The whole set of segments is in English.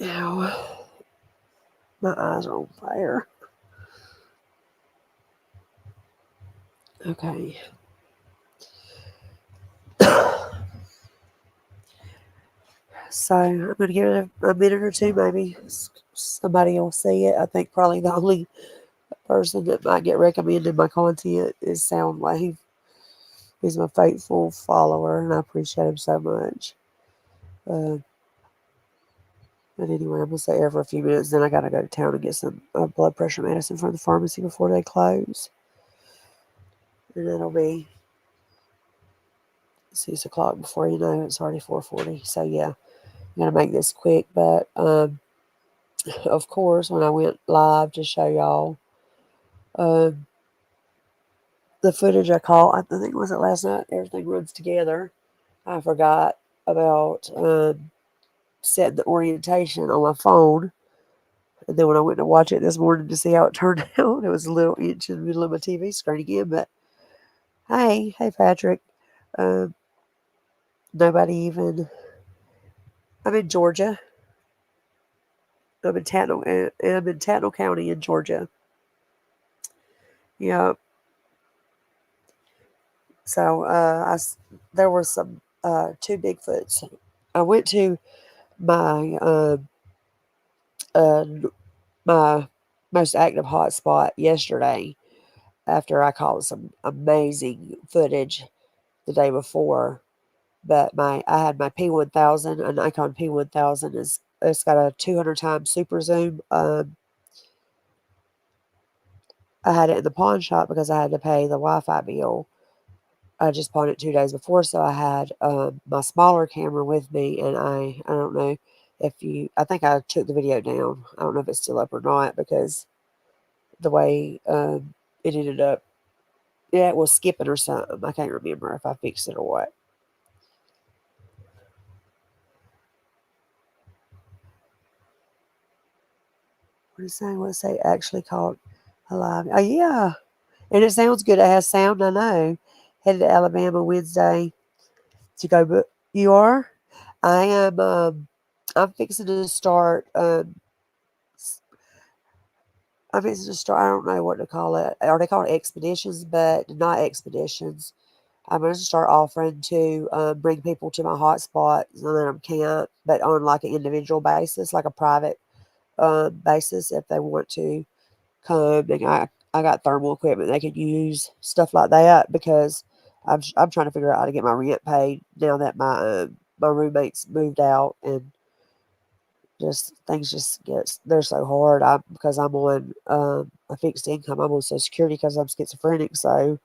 Ow. My eyes are on fire. Okay. So I'm going to give it a minute or two, maybe somebody will see it. I think probably the only person that might get recommended my content is Soundwave. He's my faithful follower, and I appreciate him so much. Uh, but anyway, I'm going to say every few minutes, then I got to go to town and get some blood pressure medicine from the pharmacy before they close. And that'll be 6 o'clock before you know it's already 4:40. So yeah, I'm going to make this quick. But of course, when I went live to show y'all um, the footage I caught, I think it was it last night, everything runs together. I forgot about setting the orientation on my phone. And then when I went to watch it this morning to see how it turned out, it was a little inch in the middle of my TV screen again. But hey, Patrick. Um, Nobody even. I'm in Georgia. I'm in Tatnall County in Georgia. Yeah. So there were some two Bigfoots. I went to my uh, my most active hotspot yesterday after I caught some amazing footage the day before. But I had my P1000, an Nikon P1000 is it's got a 200 times super zoom. I had it in the pawn shop because I had to pay the Wi-Fi bill. I just pawned it 2 days before, so I had my smaller camera with me, and I don't know if you I think I took the video down. I don't know if it's still up or not because the way it ended up, yeah, it was skipping or something. I can't remember if I fixed it or what. What is saying? What is say? Actually called alive? Oh yeah, and it sounds good. It has sound. I know. Headed to Alabama Wednesday to go. But you are? I am. I'm fixing to start. I'm fixing to start. I don't know what to call it. Are they called expeditions? But not expeditions. I'm going to start offering to bring people to my hotspots and let them camp, but on like an individual basis, like a private basis, if they want to come. And I got thermal equipment they could use, stuff like that, because I'm trying to figure out how to get my rent paid now that my roommates moved out, and just things just get they're so hard. Because I'm on a fixed income. I'm on Social Security because I'm schizophrenic. So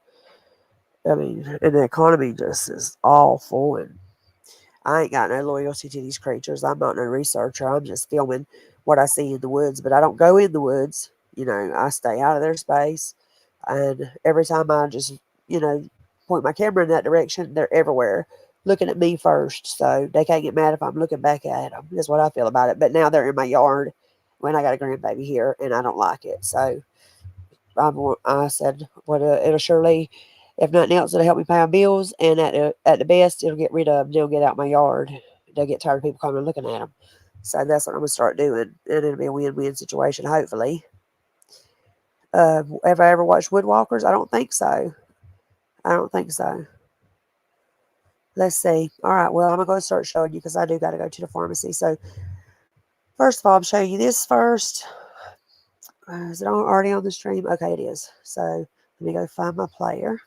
I mean, and the economy just is awful, and I ain't got no loyalty to these creatures. I'm not no researcher. I'm just filming what I see in the woods, but I don't go in the woods. I stay out of their space. And every time I just, you know, point my camera in that direction, they're everywhere looking at me first. So they can't get mad if I'm looking back at them. That's what I feel about it. But now they're in my yard when I got a grandbaby here, and I don't like it. So I said, "What? It'll surely, if nothing else, it'll help me pay my bills, and at the best, it'll get rid of them. They'll get out my yard. They'll get tired of people coming and looking at them." So that's what I'm gonna start doing, and it'll be a win-win situation, hopefully. Have I ever watched Woodwalkers? I don't think so. I don't think so. Let's see. All right. Well, I'm gonna start showing you because I do got to go to the pharmacy. So first of all, I'm showing you this first. Is it already on the stream? Okay, it is. So let me go find my player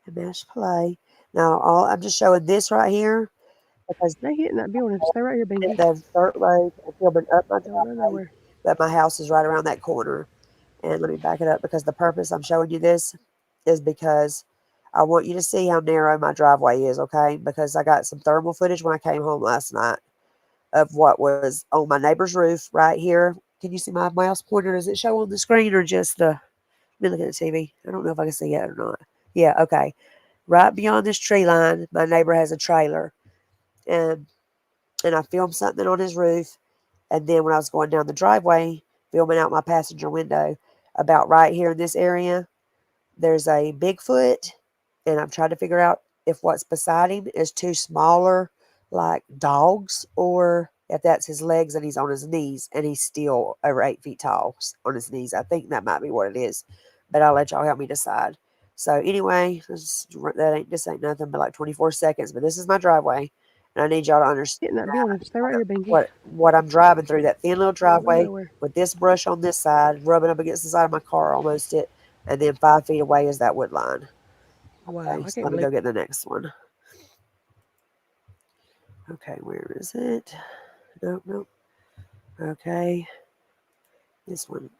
and mash play. Now, I'm just showing this right here because Stay here in that building. Stay right here, baby. the dirt road and filming up my Don't go driveway, nowhere. but my house is right around that corner. And let me back it up because the purpose I'm showing you this is because I want you to see how narrow my driveway is, okay? Because I got some thermal footage when I came home last night of what was on my neighbor's roof right here. Can you see my mouse pointer? Does it show on the screen or just the. Let me look at the TV. I don't know if I can see it or not. Yeah, okay. Right beyond this tree line, my neighbor has a trailer. And and I filmed something on his roof. And then when I was going down the driveway, filming out my passenger window, about right here in this area, there's a Bigfoot, and I'm trying to figure out if what's beside him is two smaller, like dogs, or if that's his legs and he's on his knees and he's still over 8 feet tall on his knees. I think that might be what it is, but I'll let y'all help me decide. So anyway, this ain't nothing but like 24 seconds, but this is my driveway, and I need y'all to understand Getting that building. Stay right here, Binky. what I'm driving through that thin little Don't move driveway nowhere. with this brush on this side, rubbing up against the side of my car almost it, and then 5 feet away is that wood line. Wow, Okay, I so can't let me believe go get the next one. Okay, where is it? Nope, nope. Okay, this one.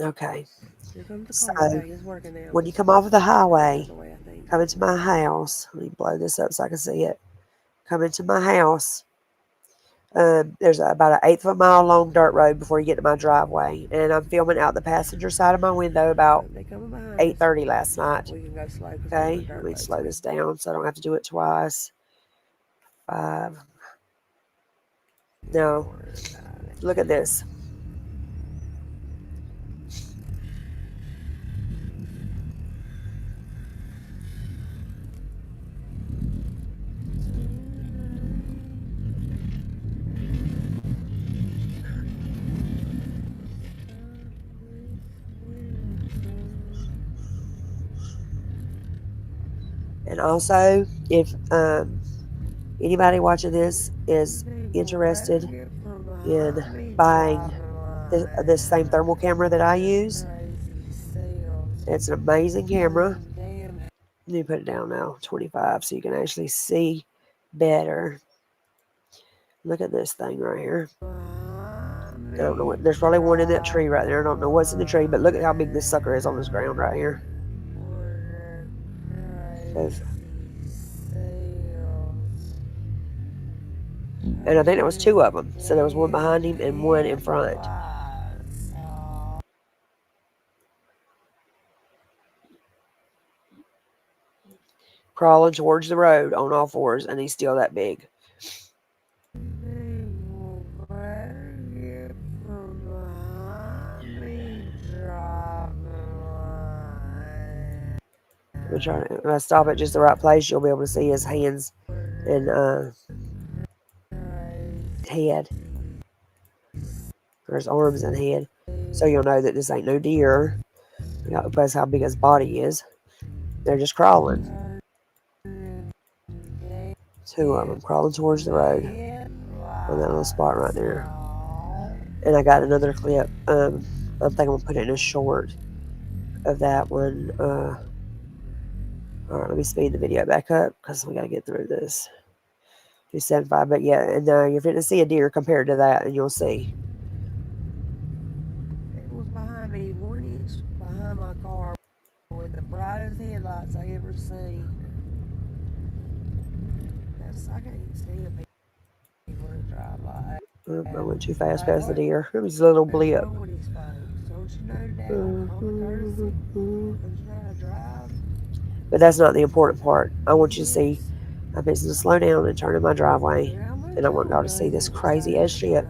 Okay, here comes the car. so Okay, it's working now. when you come off of the highway, Other way, I think. come into my house. Let me blow this up so I can see it. Come into my house. There's about an eighth of a mile long dirt road before you get to my driveway, and I'm filming out the passenger side of my window about They coming behind us. 8:30 last night. We can go slow because we're on a Okay, let dirt me road. slow this down so I don't have to do it twice. 5. No, look at this. And also, if anybody watching this is interested in buying this same thermal camera that I use, it's an amazing camera. Let me put it down now, 25, so you can actually see better. Look at this thing right here. I don't know what, there's probably one in that tree right there. I don't know what's in the tree, but look at how big this sucker is on this ground right here. And I think there was two of them. So there was one behind him and one in front. Crawling towards the road on all fours, and he's still that big. If I stop at just the right place, you'll be able to see his hands and head, or his arms and head. So you'll know that this ain't no deer. That's how big his body is. They're just crawling. Two of them crawling towards the road on that little spot right there. And I got another clip. I think I'm gonna put it in a short of that one. All right, let me speed the video back up because we got to get through this. 275, but yeah, and you're going to see a deer compared to that, and you'll see. It was behind me, 1 inch behind my car with the brightest headlights I ever seen. I can't see a people that drive like that. I went too fast past the deer. It was a little blip. Don't you know that common courtesy? Don't you know how to drive? But that's not the important part. I want you to see. I'm fixing to slow down and turn in my driveway, and I want y'all to see this crazy ass shit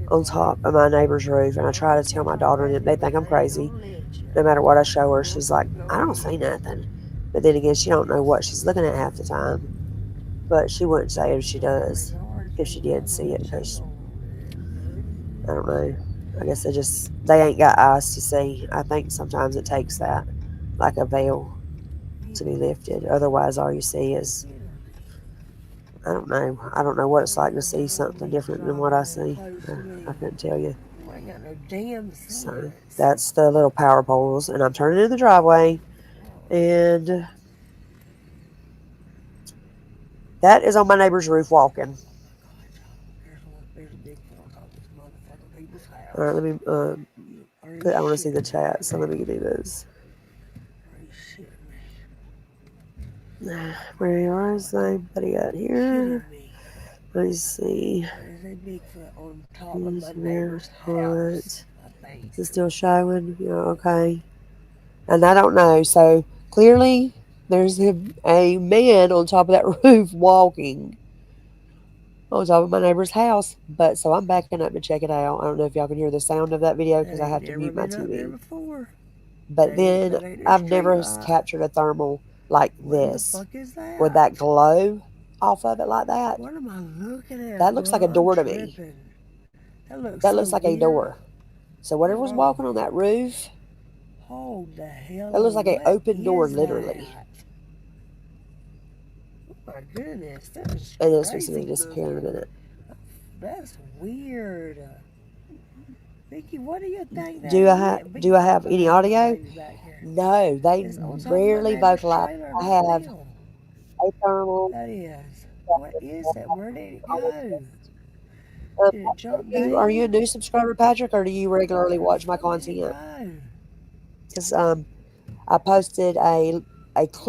on top of my neighbor's roof. And I try to tell my daughter, and they think I'm crazy. No matter what I show her, she's like, I don't say nothing. But then again, she don't know what she's looking at half the time. But she wouldn't say if she does, if she did see it, because I don't know. I guess they ain't got eyes to see. I think sometimes it takes that, like a veil, to be lifted. Otherwise, all you see is, I don't know. I don't know what it's like to see something different than what I see. I couldn't tell you. So that's the little power poles, and I'm turning in the driveway, and that is on my neighbor's roof walking. All right, let me I want to see the chat, so let me do this. Where is anybody at here? Let me see. There's a Bigfoot on top Who's of my neighbor's house. Is it still showing? Yeah, okay. And I don't know. So clearly, there's a man on top of that roof walking on top of my neighbor's house. But so I'm backing up to check it out. I don't know if y'all can hear the sound of that video because I have to mute my TV. But then I've never captured a thermal like this with that glow off of it like that. What am I looking at, That looks like a bro? I'm door to me. tripping. That looks That so looks like a weird. door. So whatever was Bro, walking on that roof, hold the hell that looks like on. an What open door, is literally. that? Oh my goodness, that is And it's fixing to crazy disappear in a looking. minute. That's weird. Vicky, what do you think that Do I is? have do I Bigfoot have any behind my audio? baby back here. No, they It's on top of my rarely neighbor's vocalize. trailer I right have now. a thermal. That is. What is that? Where did it go? Did it jump Are you a down? new subscriber, Patrick, or do you regularly Where the watch my fuck did it content? go? Because I posted a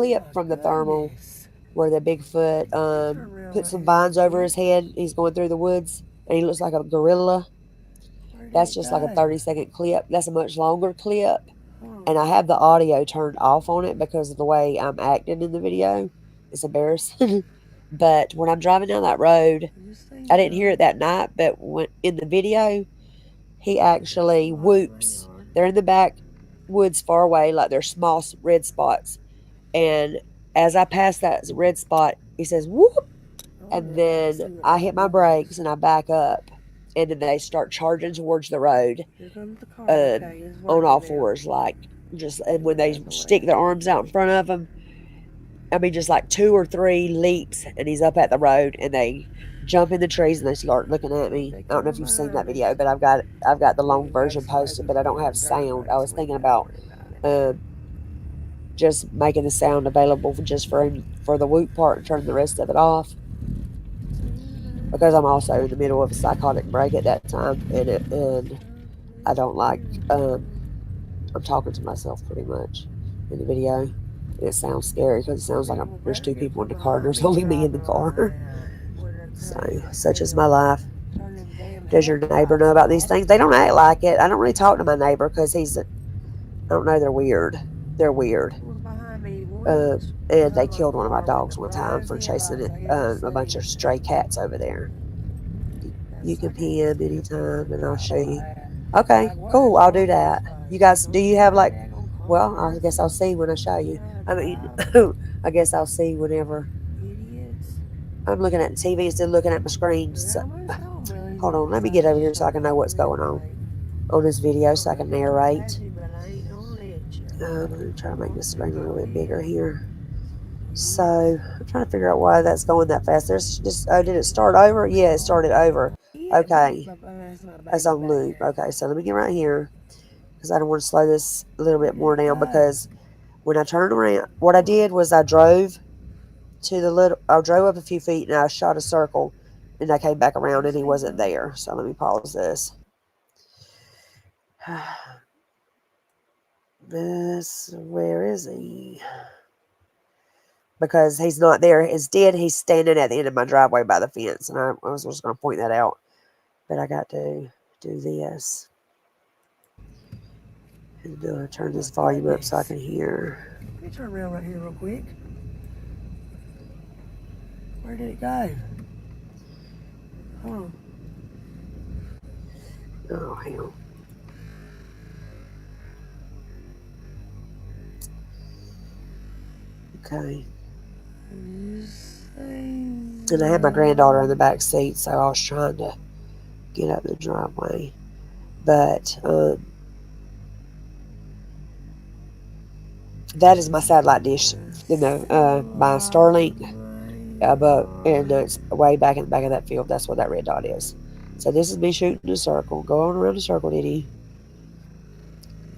Oh clip my from the thermal goodness. where the Bigfoot Turn around put right some here real vines over quick. his head. He's going through the woods, and he looks like a gorilla. Where did That's it just like a go? 30-second clip. That's a much longer clip, Hold and I on. have the audio turned off on it because of the way I'm acting in the video. It's embarrassing. But when I'm driving down that road, Did this thing I didn't shut hear off? it that night, but when in the video, he actually Oh my whoops. yard. They're in the back woods far away, like they're small red spots. And as I pass that red spot, he says, whoop. I want to And go back and then see what I that hit my was. brakes and I back up. And then they start charging towards the road Here comes the car. um, Okay, it's on all working now. fours, like just, and Get when rid they of the stick lamp. their arms out in front of him, I mean, just like two or three leaps, and he's up at the road, and they jump in the trees and they start looking at Here me. they I don't know if come you've seen that behind video, us. but I've got the We long ain't got to version slow posted, because but I we don't got have dirt sound. I bikes. was We ain't thinking got to about worry about it. um, just making the sound available just for the whoop part and turning the rest of it off because I'm also in the middle of a psychotic break at that time, and I don't like I'm talking to myself pretty much in the video. And it sounds scary because it sounds like People there's better two get people in from the car and behind there's me only me in the driving car. around. Where they're So, turning such is them, my life. turn them damn Does your neighbor know headlights about these off. things? They don't act like it. I don't really talk to my neighbor because I don't know, they're weird. They're weird. Who was behind me? Once And they behind my killed one of my car with the dogs one time brightest for chasing headlights I ever a bunch seen. of stray cats over there. That You can sucker had PM scared the anytime and living I'll out show of my you. ass. Okay, Like, what cool. is I'll do wrong with that. this You thing? guys, do Don't you get have my like, daggone well, car. I guess I'll see when I show you. Trying to I mean, drive. I guess I'll see whenever Idiots. I'm looking at the TV instead of looking at my screen. They're So, almost home. Well, he's hold getting on, let me beside get over his here so I can trailer know for what's me going anyway. on this video so I I'm can gonna try to narrate. pass you, but I ain't gonna let you. Let me try to make this Here screen a go little bit bigger again. here. So Idiots. I'm trying to figure out why that's going that fast. There's just oh, did it start over? Yeah, it started over. Yeah, Okay, that's my that's baby on back loop. here. Okay, so let me get right here because I don't want to slow this a little Where bit did more it down go? because when I turned around, what I Hold on. did was I drove up a few feet and I shot a circle and I came back around This and he thing wasn't go. there. So let me pause this. Where is he? Because he's not there. Instead, he's standing at the end of my driveway by the fence, and I was just going to point that out. But I got to do this and Oh turn my this volume up so I goodness. can hear. Let me turn around right here real quick. Where did it go? Hold on. Oh, hang on. Okay. This thing. And I had my granddaughter in the back seat, so I was trying to get up the driveway. But that is my satellite dish, my Starlink above, and it's way back in the back of that field. That's what that red dot is. So this is me shooting a circle, going around a circle, Diddy.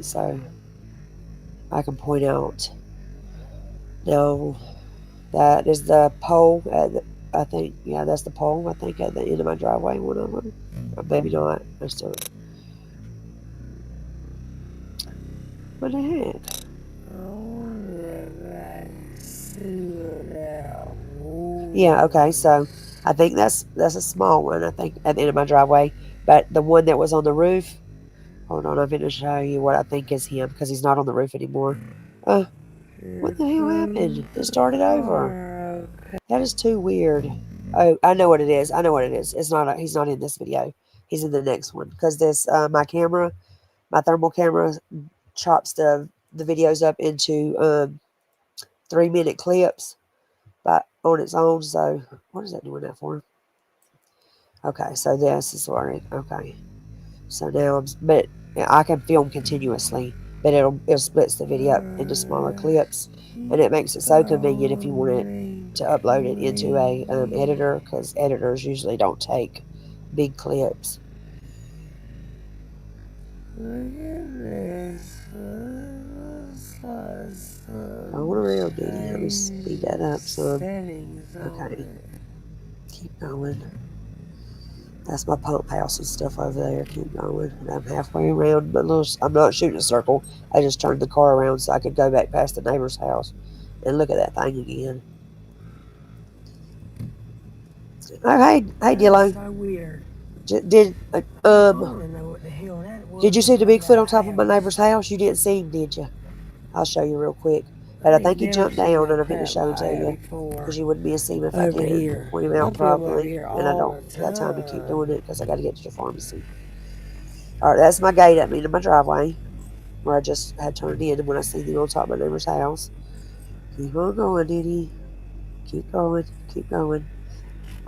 So I can point out. Now that is the pole. I think, yeah, that's the pole. I think at the end of my driveway, one of them. Or maybe not. There's still. What the heck? Yeah. Okay. So I think that's a small one. I think at the end of my driveway, but the one that was on the roof. Hold on, I'm going to show you what I think is him because he's not on the roof anymore. Here What the hell comes happened? It the started over. car. That is too weird. Oh, I know what it is. I know what it is. It's not. He's not in this video. He's in the next one because this my thermal camera, chops the videos up into 3-minute clips. But on its own. So what is that doing that for? Okay, so this is where okay. So now but I can film continuously, but it splits the video up into smaller clips, and it makes it so convenient if you want it to upload it into a editor, because editors usually don't take big clips. Going around, Diddy. Let me speed that up some. Okay, keep going. That's my pump house and stuff over there. Keep going. And I'm halfway around my little. I'm not shooting a circle. I just turned the car around so I could go back past the neighbor's house and look at that thing again. Oh, hey, Dillo. So weird. Did I want to know what the hell that was. did you see the Bigfoot on top of my neighbor's house? You didn't see him, did you? I'll show you real quick. But I think he jumped down, and I meant to show him to you because you wouldn't be a see him if I over didn't here. point him I out put him over properly. here And I all don't the got time to keep doing time. it because I got to get to the pharmacy. All right, that's my gate up into my driveway where I just had turned in when I seen him on top of my neighbor's house. Keep on going, Diddy. Keep going. Keep going.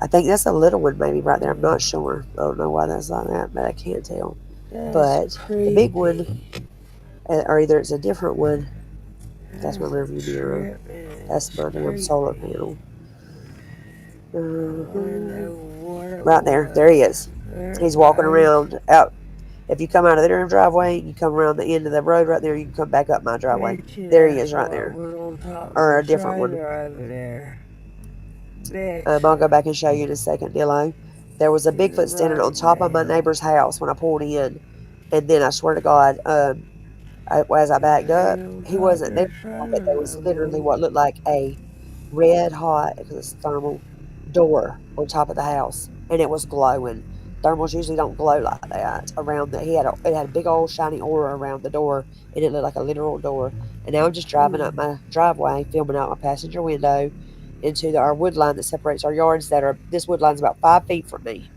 I think that's a little one maybe right there. I'm not sure. I don't know why that's like that, but I can't tell. That's But the big one, creepy. or either it's a different one. That's my That's rearview mirror. tripping. That's It's my damn solar creepy. panel. I know what it Right there. There he was. is. There it He's walking goes. around out. If you come out of the driveway, you come around the end of the road right there, you can come back up my driveway. Bet you There he that's is right what there. was on top of Or the a different one. trailer over there. Bet I'll you. go back and show you in a second, Dillo. There was a He's Bigfoot standing right on top of my there. neighbor's house when I pulled in. And then I swear to God, as I backed up, On he top of wasn't there, the but trailer there was no literally more. what looked like a red hot, because it's thermal, door on top of the house, and it was glowing. Thermals usually don't glow like that around the. It had a big old shiny aura around the door, and it looked like a literal door. And now I'm just driving up my driveway, filming out my passenger window into our wood line that separates our yards. This wood line's about 5 feet from me,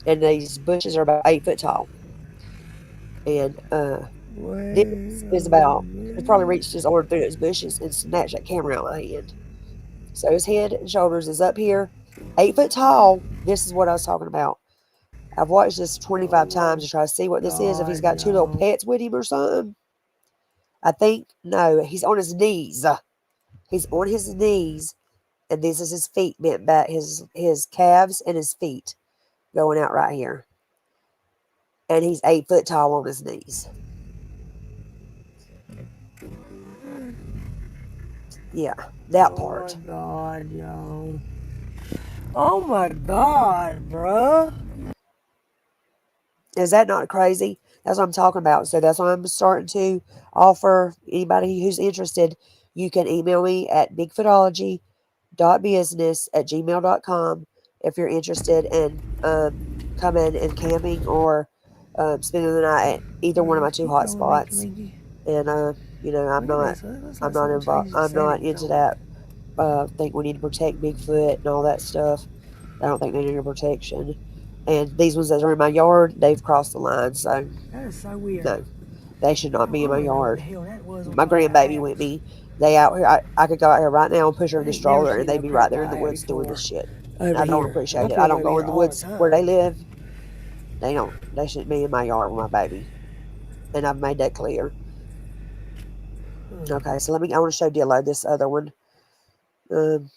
and these bushes are about 8 foot tall. And this is about. He probably reached his arm through those bushes and snatched that camera out of my hand. So his head and shoulders is up here, 8 foot tall. This is what I was talking about. I've watched this 25 times to try to see what this is. If he's God, got two little y'all. pets with him or something. I think, no, he's on his knees. He's on his knees, and this is his feet bent back, his calves and his feet going out right here. And he's 8 foot tall on his knees. Yeah, that Oh my part. God, y'all. Oh my God, bruh. Is that not crazy? That's what I'm talking about. So that's why I'm starting to offer anybody who's interested. You can email me at bigfootology.business@gmail.com if you're interested in coming and camping or spending the night at either one of my two Keep hot going, Mickey, spots. Mickey. And I'm Look at not this. It looks I'm like not someone involved. changed the I'm not settings into on it. that. Think we need to protect Bigfoot and all that stuff. I don't think they need protection. And these ones that are in my yard, they've crossed the line. So That is so weird. no, they should I not be in my want to know what the yard. hell that was on My top of that grandbaby with house. me. They out here. I could go out here right now and push her in I the ain't never stroller, and seen they'd no be right crap there in like the that woods doing before. this shit. And Over I don't here. I appreciate it. put I them don't over go here in the all the woods where they time. live. They don't. They shouldn't be in my yard with my baby. And I've made that clear. Okay, so I want to show Dillo this other one. Um,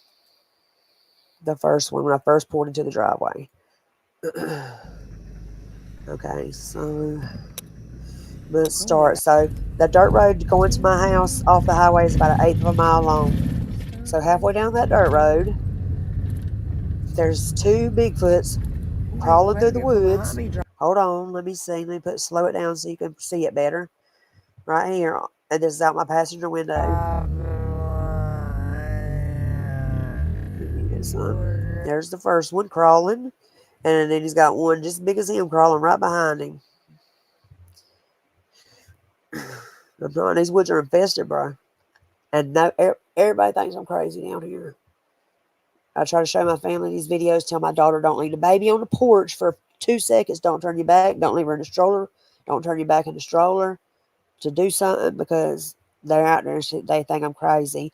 the first one when I first pulled into the driveway. Okay, so let's Oh yeah. start. So the dirt road going to my house off the highway is about an eighth of a mile long. So halfway down that dirt road, there's two Bigfoots Mickey, crawling better through the get from behind woods. me. Hold on, let me see. Let me slow it down so you can see it better. Right here, and this is out my passenger window. Give me this one. There's the first one crawling, and then he's got one just as big as him crawling right behind him. I'm not. These woods are infested, bro. And no, everybody thinks I'm crazy down here. I try to show my family these videos. Tell my daughter, don't leave the baby on the porch for 2 seconds. Don't turn your back. Don't leave her in the stroller. Don't turn your back in the stroller to do something because they're out there and shit. They think I'm crazy.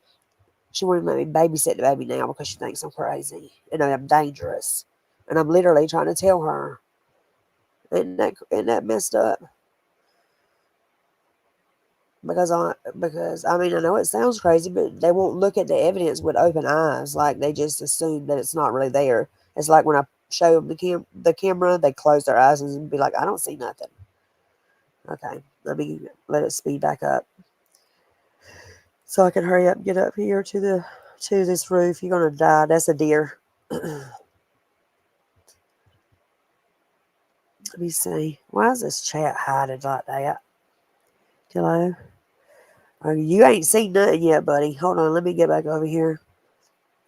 She won't let me babysit the baby now because she thinks I'm crazy and I'm dangerous. And I'm literally trying to tell her. Isn't that messed up? Because I mean I know it sounds crazy, but they won't look at the evidence with open eyes. Like they just assume that it's not really there. It's like when I show them the camera, they close their eyes and be like, "I don't see nothing." Okay, let me let it speed back up so I can hurry up and get up here to this roof. You're gonna die. That's a deer. Let me see. Why is this chat hiding like that? Hello. You ain't seen nothing yet, buddy. Hold on. Let me get back over here.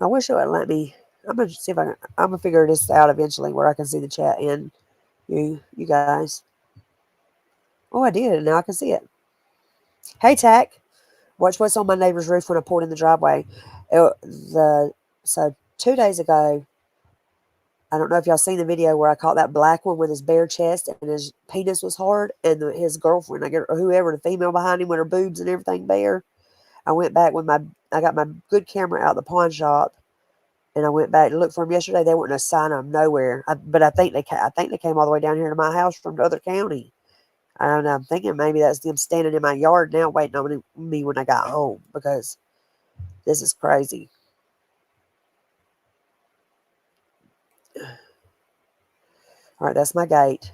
I wish it would let me. I'm gonna see if I can. I'm gonna figure this out eventually where I can see the chat and you guys. Oh, I did. Now I can see it. Hey, Tack. Watch what's on my neighbor's roof when I pulled in the driveway. The so 2 days ago, I don't know if y'all seen the video where I caught that black one with his bare chest and his penis was hard, and his girlfriend, I get or whoever the female behind him with her boobs and everything bare. I went back with I got my good camera out of the pawn shop, and I went back to look for him yesterday. They weren't a sign of him nowhere. But I think they came all the way down here to my house from the other county. I don't know. I'm thinking maybe that's them standing in my yard now waiting on me when I got home because this is crazy. All right, that's my gate.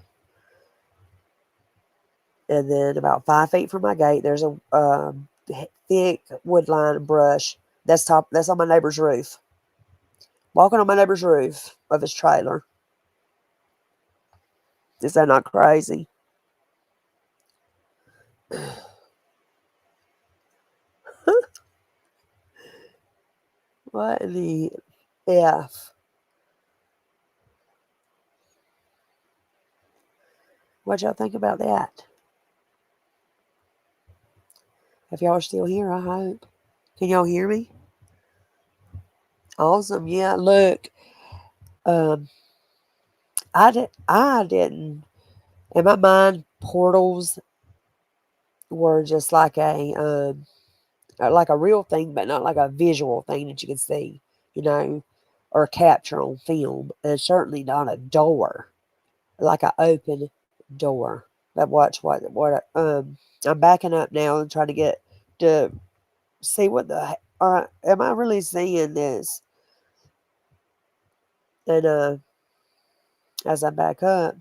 And then about 5 feet from my gate, there's a thick woodline brush. That's on my neighbor's roof. Walking on my neighbor's roof of his trailer. Is that not crazy? What in the F? What y'all think about that? If y'all are still here, I hope. Can y'all hear me? Awesome. Yeah, look. Um, I didn't. In my mind, portals were just like a real thing, but not like a visual thing that you can see, you know, or capture on film. And certainly not a door, like an open door. But watch I'm backing up now and trying to get to see what the or am I really seeing this? And as I back up,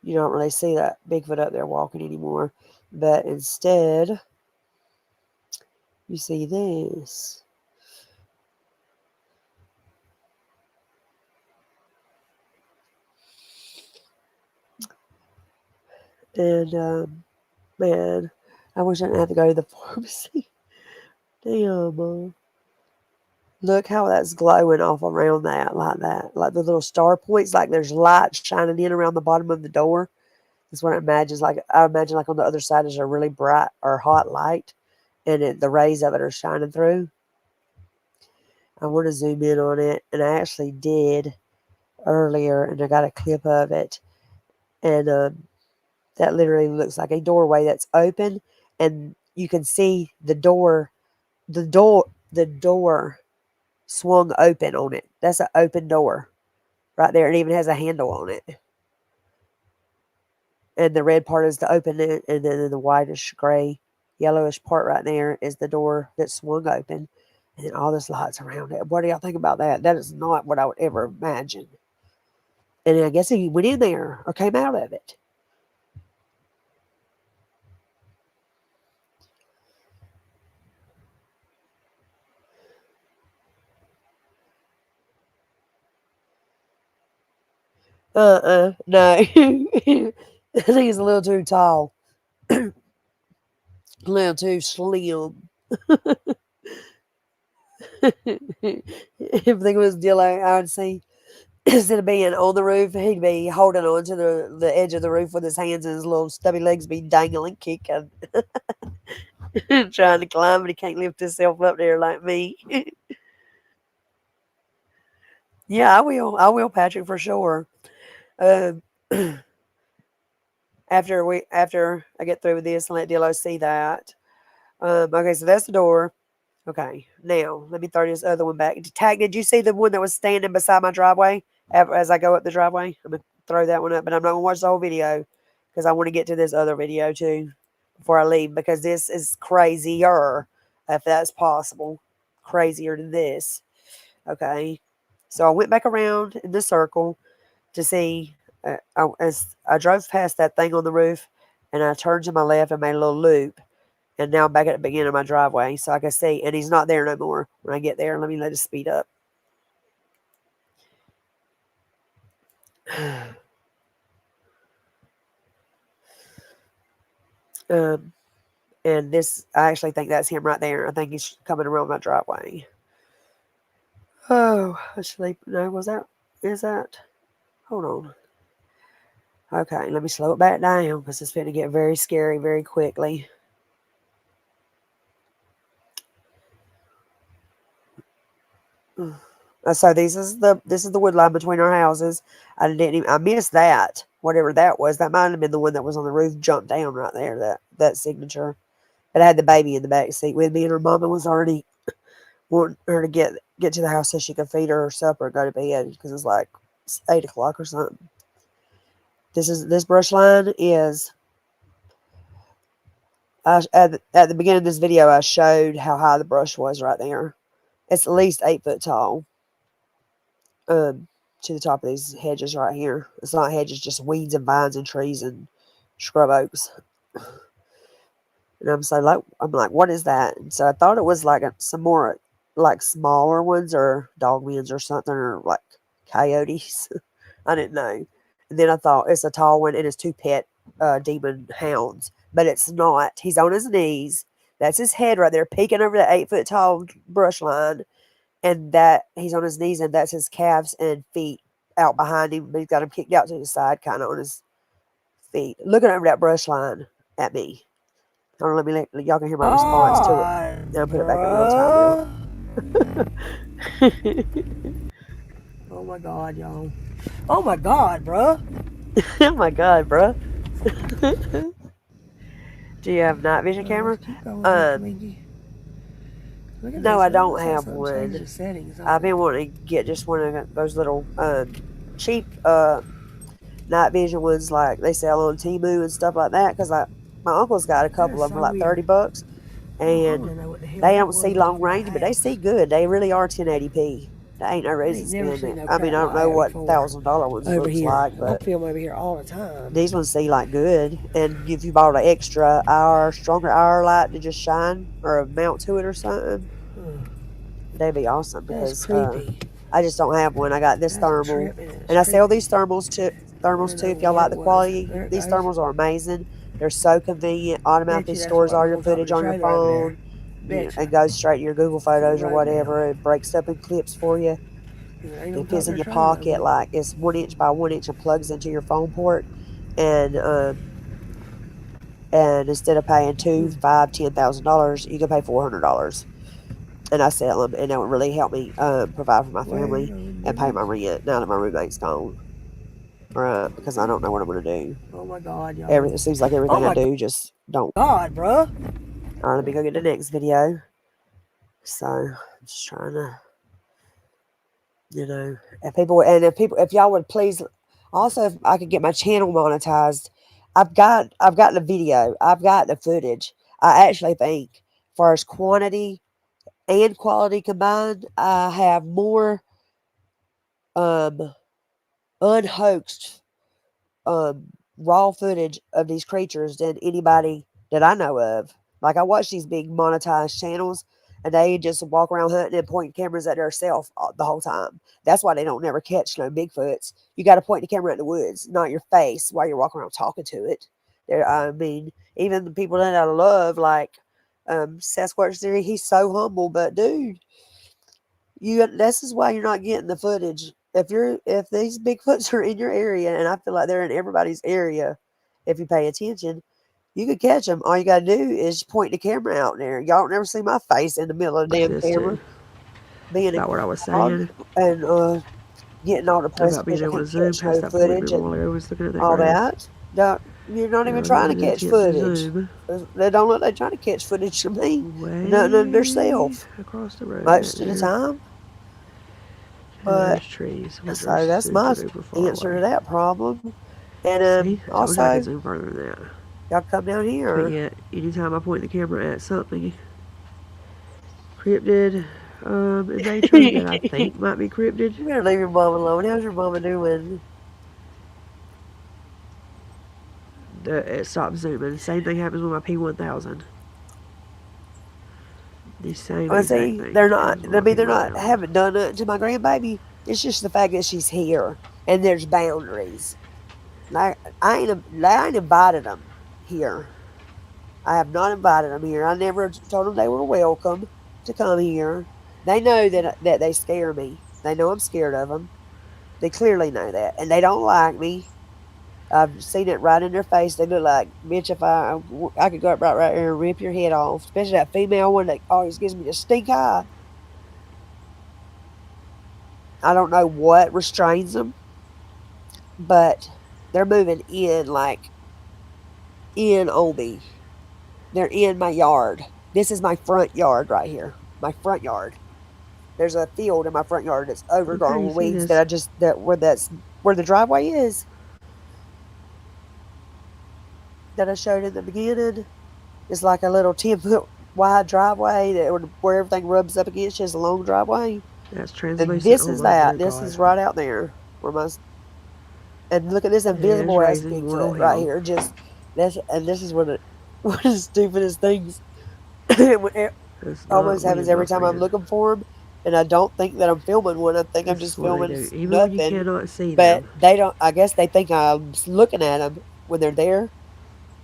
you don't really see that Bigfoot up there walking anymore. But instead, you see this. And man, I wish I didn't have to go to the pharmacy. Damn, look how that's glowing off around that, like that. Like the little star points, like there's light shining in around the bottom of the door. That's what it imagines. Like I imagine like on the other side is a really bright or hot light and the rays of it are shining through. I want to zoom in on it, and I actually did earlier, and I got a clip of it. And that literally looks like a doorway that's open, and you can see the door swung open on it. That's an open door right there. It even has a handle on it. And the red part is to open it, and then the whitish gray, yellowish part right there is the door that swung open, and then all this lights around it. What do y'all think about that? That is not what I would ever imagine. And I guess he went in there or came out of it. No. I think he's a little too tall, a little too slim. If it was Dillo, I would see instead of being on the roof, he'd be holding on to the edge of the roof with his hands and his little stubby legs be dangling, kicking, trying to climb, but he can't lift himself up there like me. Yeah, I will. I will, Patrick, for sure. Um, after I get through with this and let Dillo see that, Okay, so that's the door. Okay, now let me throw this other one back. Tag, did you see the one that was standing beside my driveway as I go up the driveway? I'm gonna throw that one up, but I'm not gonna watch the whole video because I want to get to this other video too before I leave because this is crazier, if that's possible, crazier than this. Okay, so I went back around in the circle to see. As I drove past that thing on the roof, and I turned to my left and made a little loop, and now I'm back at the beginning of my driveway, so I can see, and he's not there no more. When I get there, let it speed up. um, and this, I actually think that's him right there. I think he's coming around my driveway. Oh, asleep. No, was that? Is that? Hold on. Okay, let me slow it back down because it's going to get very scary very quickly. So this is the wood line between our houses. I missed that. Whatever that was, that might have been the one that was on the roof, jumped down right there. That signature. But I had the baby in the back seat with me, and her mama was already wanting her to get to the house so she could feed her supper and go to bed because it was like 8 o'clock or something. This brush line is. At the beginning of this video, I showed how high the brush was right there. It's at least 8 foot tall. um, to the top of these hedges right here. It's not hedges, just weeds and vines and trees and scrub oaks. And I'm like, what is that? And so I thought it was like some more like smaller ones or dog wins or something or like coyotes. I didn't know. And then I thought it's a tall one and it's two pet demon hounds, but it's not. He's on his knees. That's his head right there, peeking over the 8 foot tall brush line, and that he's on his knees, and that's his calves and feet out behind him. But he's got him kicked out to the side, kind of on his feet, looking over that brush line at me. Hold on, y'all can hear my response to it. God, Now I'll put it back in real time bruh. Oh my God, y'all. Oh my God, bruh. now. Oh my god, bro. Do you have night vision camera? Keep going, Um, Luigi. Look at no, this. I Look at don't this. have Something changed one. the settings. I've been wanting to get just one of those little cheap night vision ones like they sell on Temu and stuff like that. Because my uncle's got a That couple is of them so for like weird. $30, I don't want and to know what the hell they that don't was see when I long was in range, the but they house. see good. They really are 1080p. There ain't no I reason ain't to never spend seen it. no I mean, crap I don't like know that what before. $1,000 ones Over looks here. like, I but film over here all the time. these ones see like good. And if you bought an extra hour, stronger hour light to just shine or a mount to it or something, they'd be awesome That's because creepy. I just don't have one. I got this That's thermal, tripping. It's and I sell creepy. these thermals too. I want Thermals to too. know If y'all what like it the was. quality, There it these goes. thermals are amazing. They're so convenient. Bet Automatically you that's what stores it all was your on top of footage the on your trailer over phone, there. Bet you. and goes straight to your Google That's what it Photos or wrote down. whatever. It breaks up in clips for you. It ain't on It top fits of in their your trailer no pocket more. like it's 1 inch by 1 inch and plugs into your phone port. And instead of paying two, five, $10,000, you can pay $400. And I sell them, and that would really help me provide for my Where are you family going, and pay my Bridges? rent now that my roommate's gone. Right, because I don't know what I'm gonna do. Oh my God, y'all. It seems like Oh everything I my do just don't. God, bruh. All right, let me go get the next video. So I'm just trying to, if y'all would please, also if I could get my channel monetized, I've got the video, I've got the footage. I actually think, far as quantity and quality combined, I have more um unhoaxed um, raw footage of these creatures than anybody that I know of. Like I watch these big monetized channels, and they just walk around hunting and pointing cameras at themselves the whole time. That's why they don't never catch no Bigfoots. You got to point the camera at the woods, not your face, while you're walking around talking to it. I mean, even the people that I love, like Sasquatch Theory, he's so humble, but dude, this is why you're not getting the footage. If these Bigfoots are in your area, and I feel like they're in everybody's area, if you pay attention, you could catch them. All you gotta do is point the camera out there. Y'all don't never see my face in the middle of the damn This camera, too. being a About what I was dog saying. and getting all depressed About because being I able to can't zoom catch no past that point footage beam and while I was looking at that all grass. that. Duh, You're not Now even we're getting trying a to good catch chance to footage. zoom. They don't look like trying to catch footage of me. Nothing of Way themselves across the road back most of the there. time. And But there's trees, which are so that's super my duper far answer away. to that problem. And See, I told you I could also, zoom further than that. y'all come down But here. yet, anytime I point the camera at something cryptid in nature that I You think might be cryptid, better leave your mom alone. How's your mama doing? it stops zooming. The same thing happens with my P1000. The same Well, exact see, thing they're not. happens with I my mean, they're not. P1000. Haven't done it to my grandbaby. It's just the fact that she's here and there's boundaries. I ain't invited them here. I have not invited them here. I never told them they were welcome to come here. They know that they scare me. They know I'm scared of them. They clearly know that, and they don't like me. I've seen it right in their face. They look like, bitch, if I could go up right here and rip your head off, especially that female one that always gives me the stink eye. I don't know what restrains them, but they're moving in like in on me. They're in my yard. This is my front yard right here. My front yard. There's a field in my front yard that's Okay, overgrown you with see weeds this? that's where the driveway is that I showed in the beginning. It's like a little 10-foot wide driveway where everything rubs up against you. It's a long driveway. That's And translucent. this Oh is my that. dear This God. is right out there where my and look at this It is invisible ass raising Bigfoot mortal right hell. here. Just this is one of the stupidest things. It It's not almost happens wind, my every time I'm friend. looking for them, and I don't think that I'm filming one. I think I'm This just is what they filming do. Even when you nothing. cannot see But them, they don't. I guess they think I'm looking at them when they're there,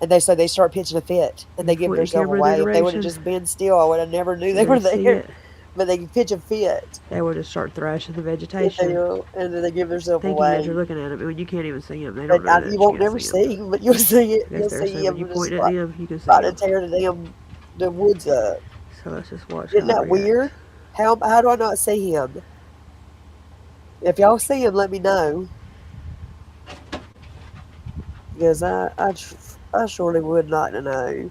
and they start pitching a fit and you they give point the themselves camera in their away. If they would have direction just been still, I would have never knew and they they were see there. it, But they pitch a fit, they will just start thrashing the and vegetation, then they give themselves thinking that you're away. looking at them. When you can't even see them, they But don't know you that you won't can't never see them. see him, but you'll see it. I guess You'll they're see saying when him you just point at them, you can see about to them. tear the woods up. So let's just watch Isn't how I that react. weird? How do I not see him? If y'all see him, let me know because I surely would like to know.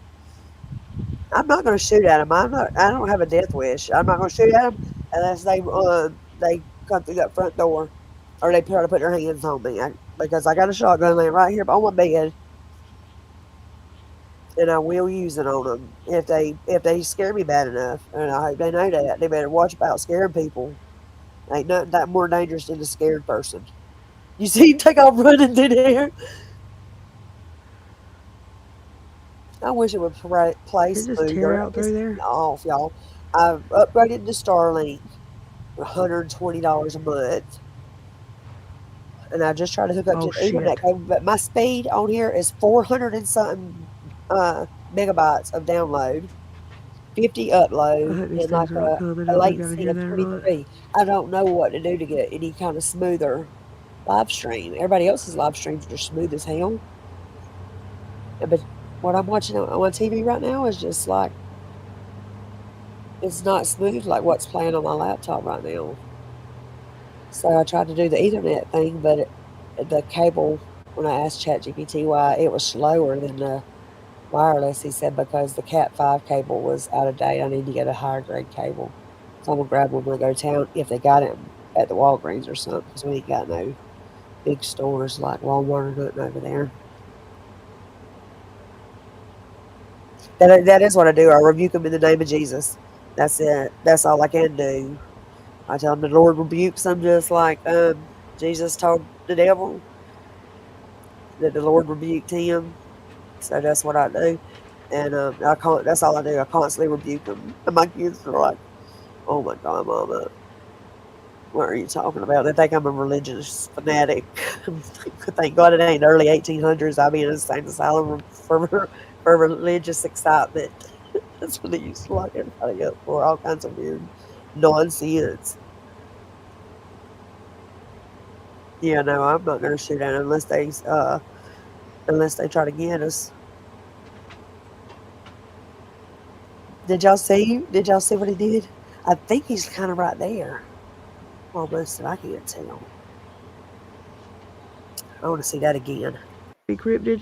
I'm not going to shoot at him. I'm not. I don't have a death wish. I'm not going to shoot at him unless they come through that front door or they try to put their hands on me. Because I got a shotgun laying right here on my bed, and I will use it on them if they scare me bad enough. And I hope they know that. They better watch about scaring people. Ain't nothing that more dangerous than a scared person. You see him take off running through there. I wish it would play Did it just smoother. tear It out through pissed there? me off, y'all. I've upgraded to Starlink, $120 a month, and I just tried to hook up Oh to the Ethernet shit. cable. But my speed on here is 400 and something megabytes of download, 50 I upload, hope these and like things are not coming. I a don't know if y'all can latency hear of that or not. 23. I don't know what to do to get any kind of smoother live stream. Everybody else's live streams are smooth as hell, but what I'm watching on TV right now is just like it's not smooth like what's playing on my laptop right now. So I tried to do the Ethernet thing, but the cable, when I asked ChatGPT why it was slower than the wireless, he said because the Cat 5 cable was out of date. I need to get a higher grade cable. So I'm going to grab one when I go to town if they got it at the Walgreens or something because we ain't got no big stores like Walmart or nothing over there. That is what I do. I rebuke them in the name of Jesus. That's it. That's all I can do. I tell them the Lord rebukes them just like Jesus told the devil that the Lord rebuked him. So that's what I do. And I can't, that's all I do. I constantly rebuke them. And my kids are like, oh my God, Mama, what are you talking about? They think I'm a religious fanatic. Thank God it ain't early 1800s. I'll be in a insane asylum for religious excitement. That's what they used to lock everybody up for, all kinds of weird nonsense. Yeah, no, I'm not going to shoot at them unless they try to get us. Did y'all see what he did? I think he's kind of right there. Almost, if I can't tell. I want to see that again. Be cryptid.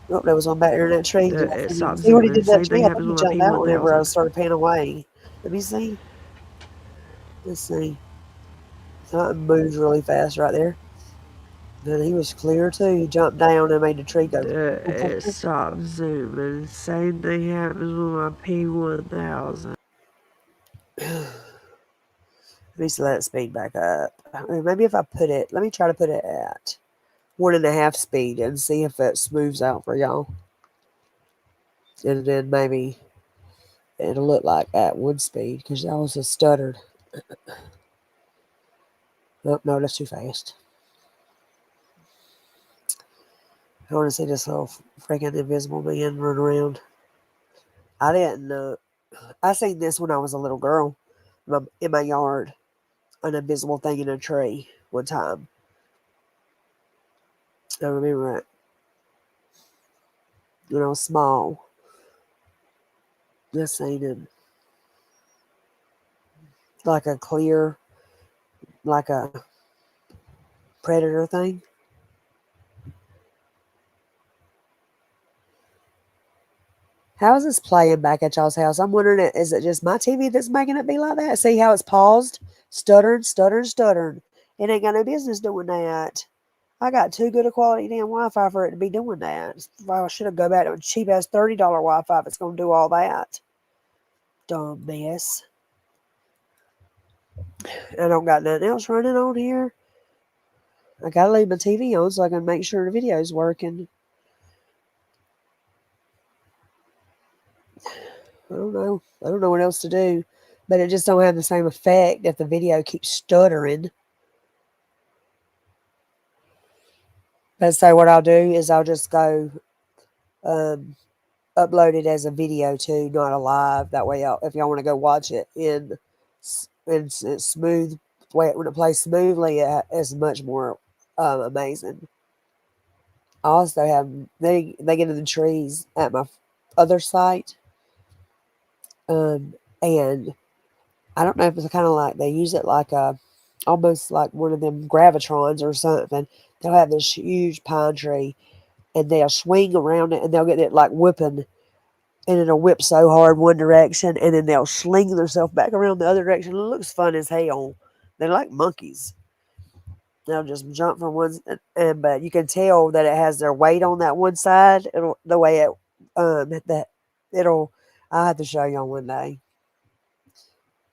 Oh, there was one back there in that tree. It stopped See what he zooming. did to that Same tree? thing I think happens he with my jumped out whenever I P1000. started panning away. Let me see. Let's see. Something moves really fast right there. Then he was clear too. He jumped down and made the tree go. Poof, poof, It poof. stopped zooming. Same thing happens with my P1000. Let me let it speed back up. Maybe if I put it, let me try to put it at 1.5 speed and see if it smooths out for y'all. And then maybe it'll look like at 1 speed because y'all was just stuttered. Oh, no, that's too fast. I want to see this little freaking invisible man run around. I didn't know. I seen this when I was a little girl in my yard. An invisible thing in a tree one time. I remember it when I was small. I seen him like a clear, like a predator thing. How is this playing back at y'all's house? I'm wondering, is it just my TV that's making it be like that? See how it's paused, stuttering, stuttering, stuttering. It ain't got no business doing that. I got too good a quality damn Wi-Fi for it to be doing that. I should have go back to a cheap ass $30 Wi-Fi if it's gonna do all that. Dumb mess. I don't got nothing else running on here. I gotta leave my TV on so I can make sure the video's working. I don't know. I don't know what else to do. But it just don't have the same effect if the video keeps stuttering. But so what I'll do is I'll just go um, upload it as a video too, not a live. That way, if y'all want to go watch it in smooth way, when it plays smoothly, it's much more amazing. I also have they get in the trees at my other site, and I don't know if it's kind of like they use it like a almost like one of them gravitrons or something. They'll have this huge pine tree and they'll swing around it and they'll get it like whipping and it'll whip so hard one direction and then they'll sling themselves back around the other direction. It looks fun as hell. They're like monkeys. They'll just jump from one, and but you can tell that it has their weight on that one side. The way it that it'll. I have to show y'all one day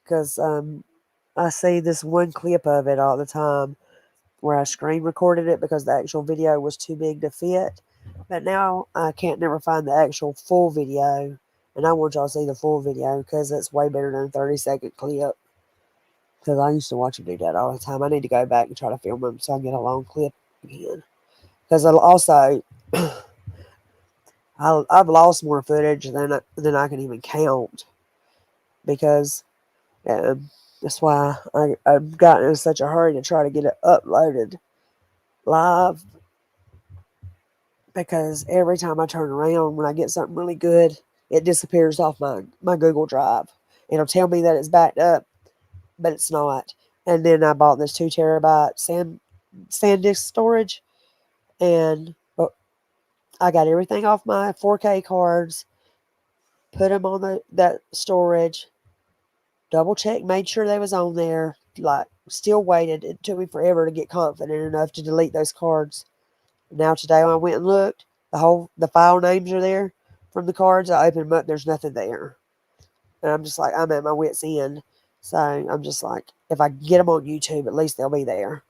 because I see this one clip of it all the time where I screen recorded it because the actual video was too big to fit. But now I can't never find the actual full video, and I want y'all to see the full video because it's way better than a 30-second clip. Because I used to watch them do that all the time. I need to go back and try to film them so I can get a long clip again. Because also, I've lost more footage than I can even count. Because that's why I've gotten in such a hurry to try to get it uploaded live because every time I turn around when I get something really good, it disappears off my Google Drive. It'll tell me that it's backed up, but it's not. And then I bought this 2 terabyte SanDisk storage, and I got everything off my 4K cards, put them on that storage, double checked, made sure they was on there. Like still waited. It took me forever to get confident enough to delete those cards. Now today when I went and looked, the file names are there from the cards. I opened them up, there's nothing there. And I'm just like, I'm at my wit's end. So I'm just like, if I get them on YouTube, at least they'll be there.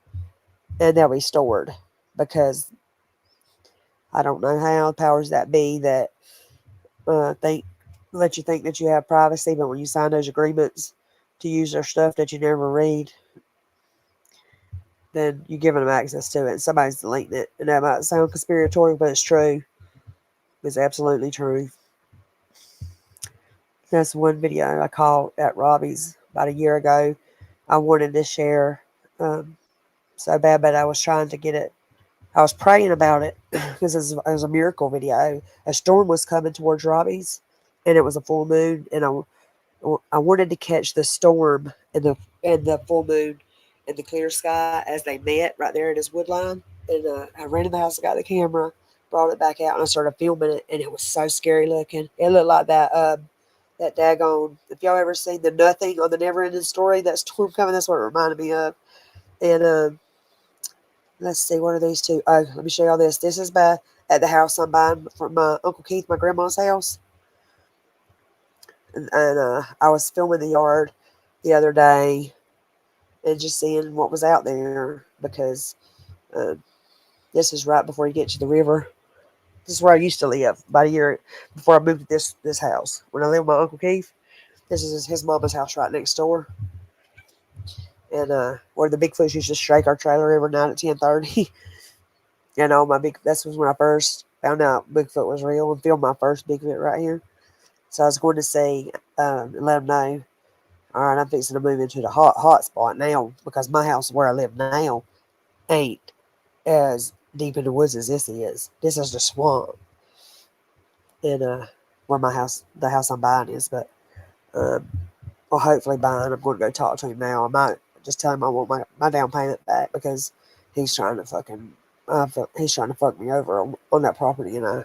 And they'll be stored. Because I don't know how the powers that be that think let you think that you have privacy, but when you sign those agreements to use their stuff that you never read, then you're giving them access to it. And somebody's deleting it. And that might sound conspiratorial, but it's true. It's absolutely true. That's one video I caught at Robbie's about a year ago. I wanted to share so bad, but I was trying to get it. I was praying about it because it was a miracle video. A storm was coming towards Robbie's, and it was a full moon, and I wanted to catch the storm and the full moon and the clear sky as they met right there in his wood line. And I ran in the house, I got the camera, brought it back out and I started filming it, and it was so scary looking. It looked like that daggone. If y'all ever seen the Nothing on the Never Ending Story, that storm coming, that's what it reminded me of. And let's see, what are these two? Oh, let me show y'all this. This is by at the house I'm buying from my Uncle Keith, my grandma's house. And I was filming the yard the other day and just seeing what was out there because uh, this is right before you get to the river. This is where I used to live about a year before I moved to this house. When I lived with my Uncle Keith, this is his mama's house right next door. And where the Bigfoots used to strike our trailer every night at 10:30. My big This was when I first found out Bigfoot was real and filmed my first Bigfoot right here. So I was going to say, and let them know. All right, I'm fixing to move into the hot spot now because my house where I live now ain't as deep in the woods as this is. This is the swamp, and where the house I'm buying is. But um, well, hopefully buying. I'm going to go talk to him now. I might just tell him I want my down payment back because he's trying to fucking he's trying to fuck me over on that property, and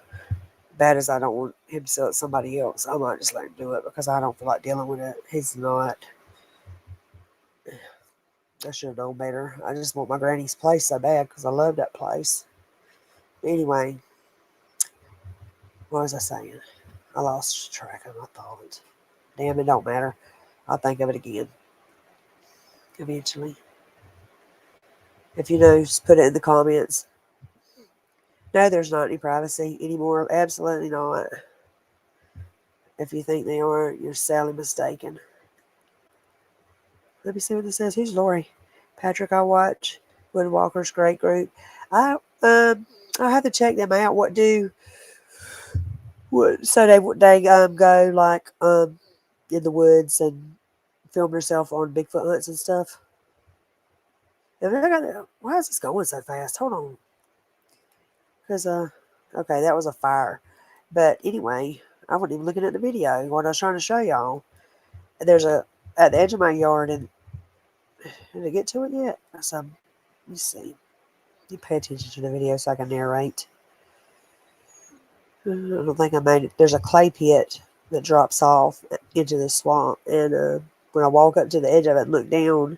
bad as I don't want him to sell it to somebody else, I might just let him do it because I don't feel like dealing with it. He's not. I should have known better. I just want my granny's place so bad because I love that place. Anyway, what was I saying? I lost track of my thoughts. Damn, it don't matter. I'll think of it again eventually. If you know, just put it in the comments. No, there's not any privacy anymore. Absolutely not. If you think they are, you're sadly mistaken. Let me see what this says. Who's Lori? Patrick, I watch. Woodwalker's great group. I have to check them out. So they go like in the woods and film themselves on Bigfoot hunts and stuff. Why is this going so fast? Hold on, because okay, that was a fire. But anyway, I wasn't even looking at the video. What I was trying to show y'all. There's a At the edge of my yard, and did I get to it yet? Let me see. You pay attention to the video so I can narrate. I don't think I made it. There's a clay pit that drops off into the swamp, and when I walk up to the edge of it and look down,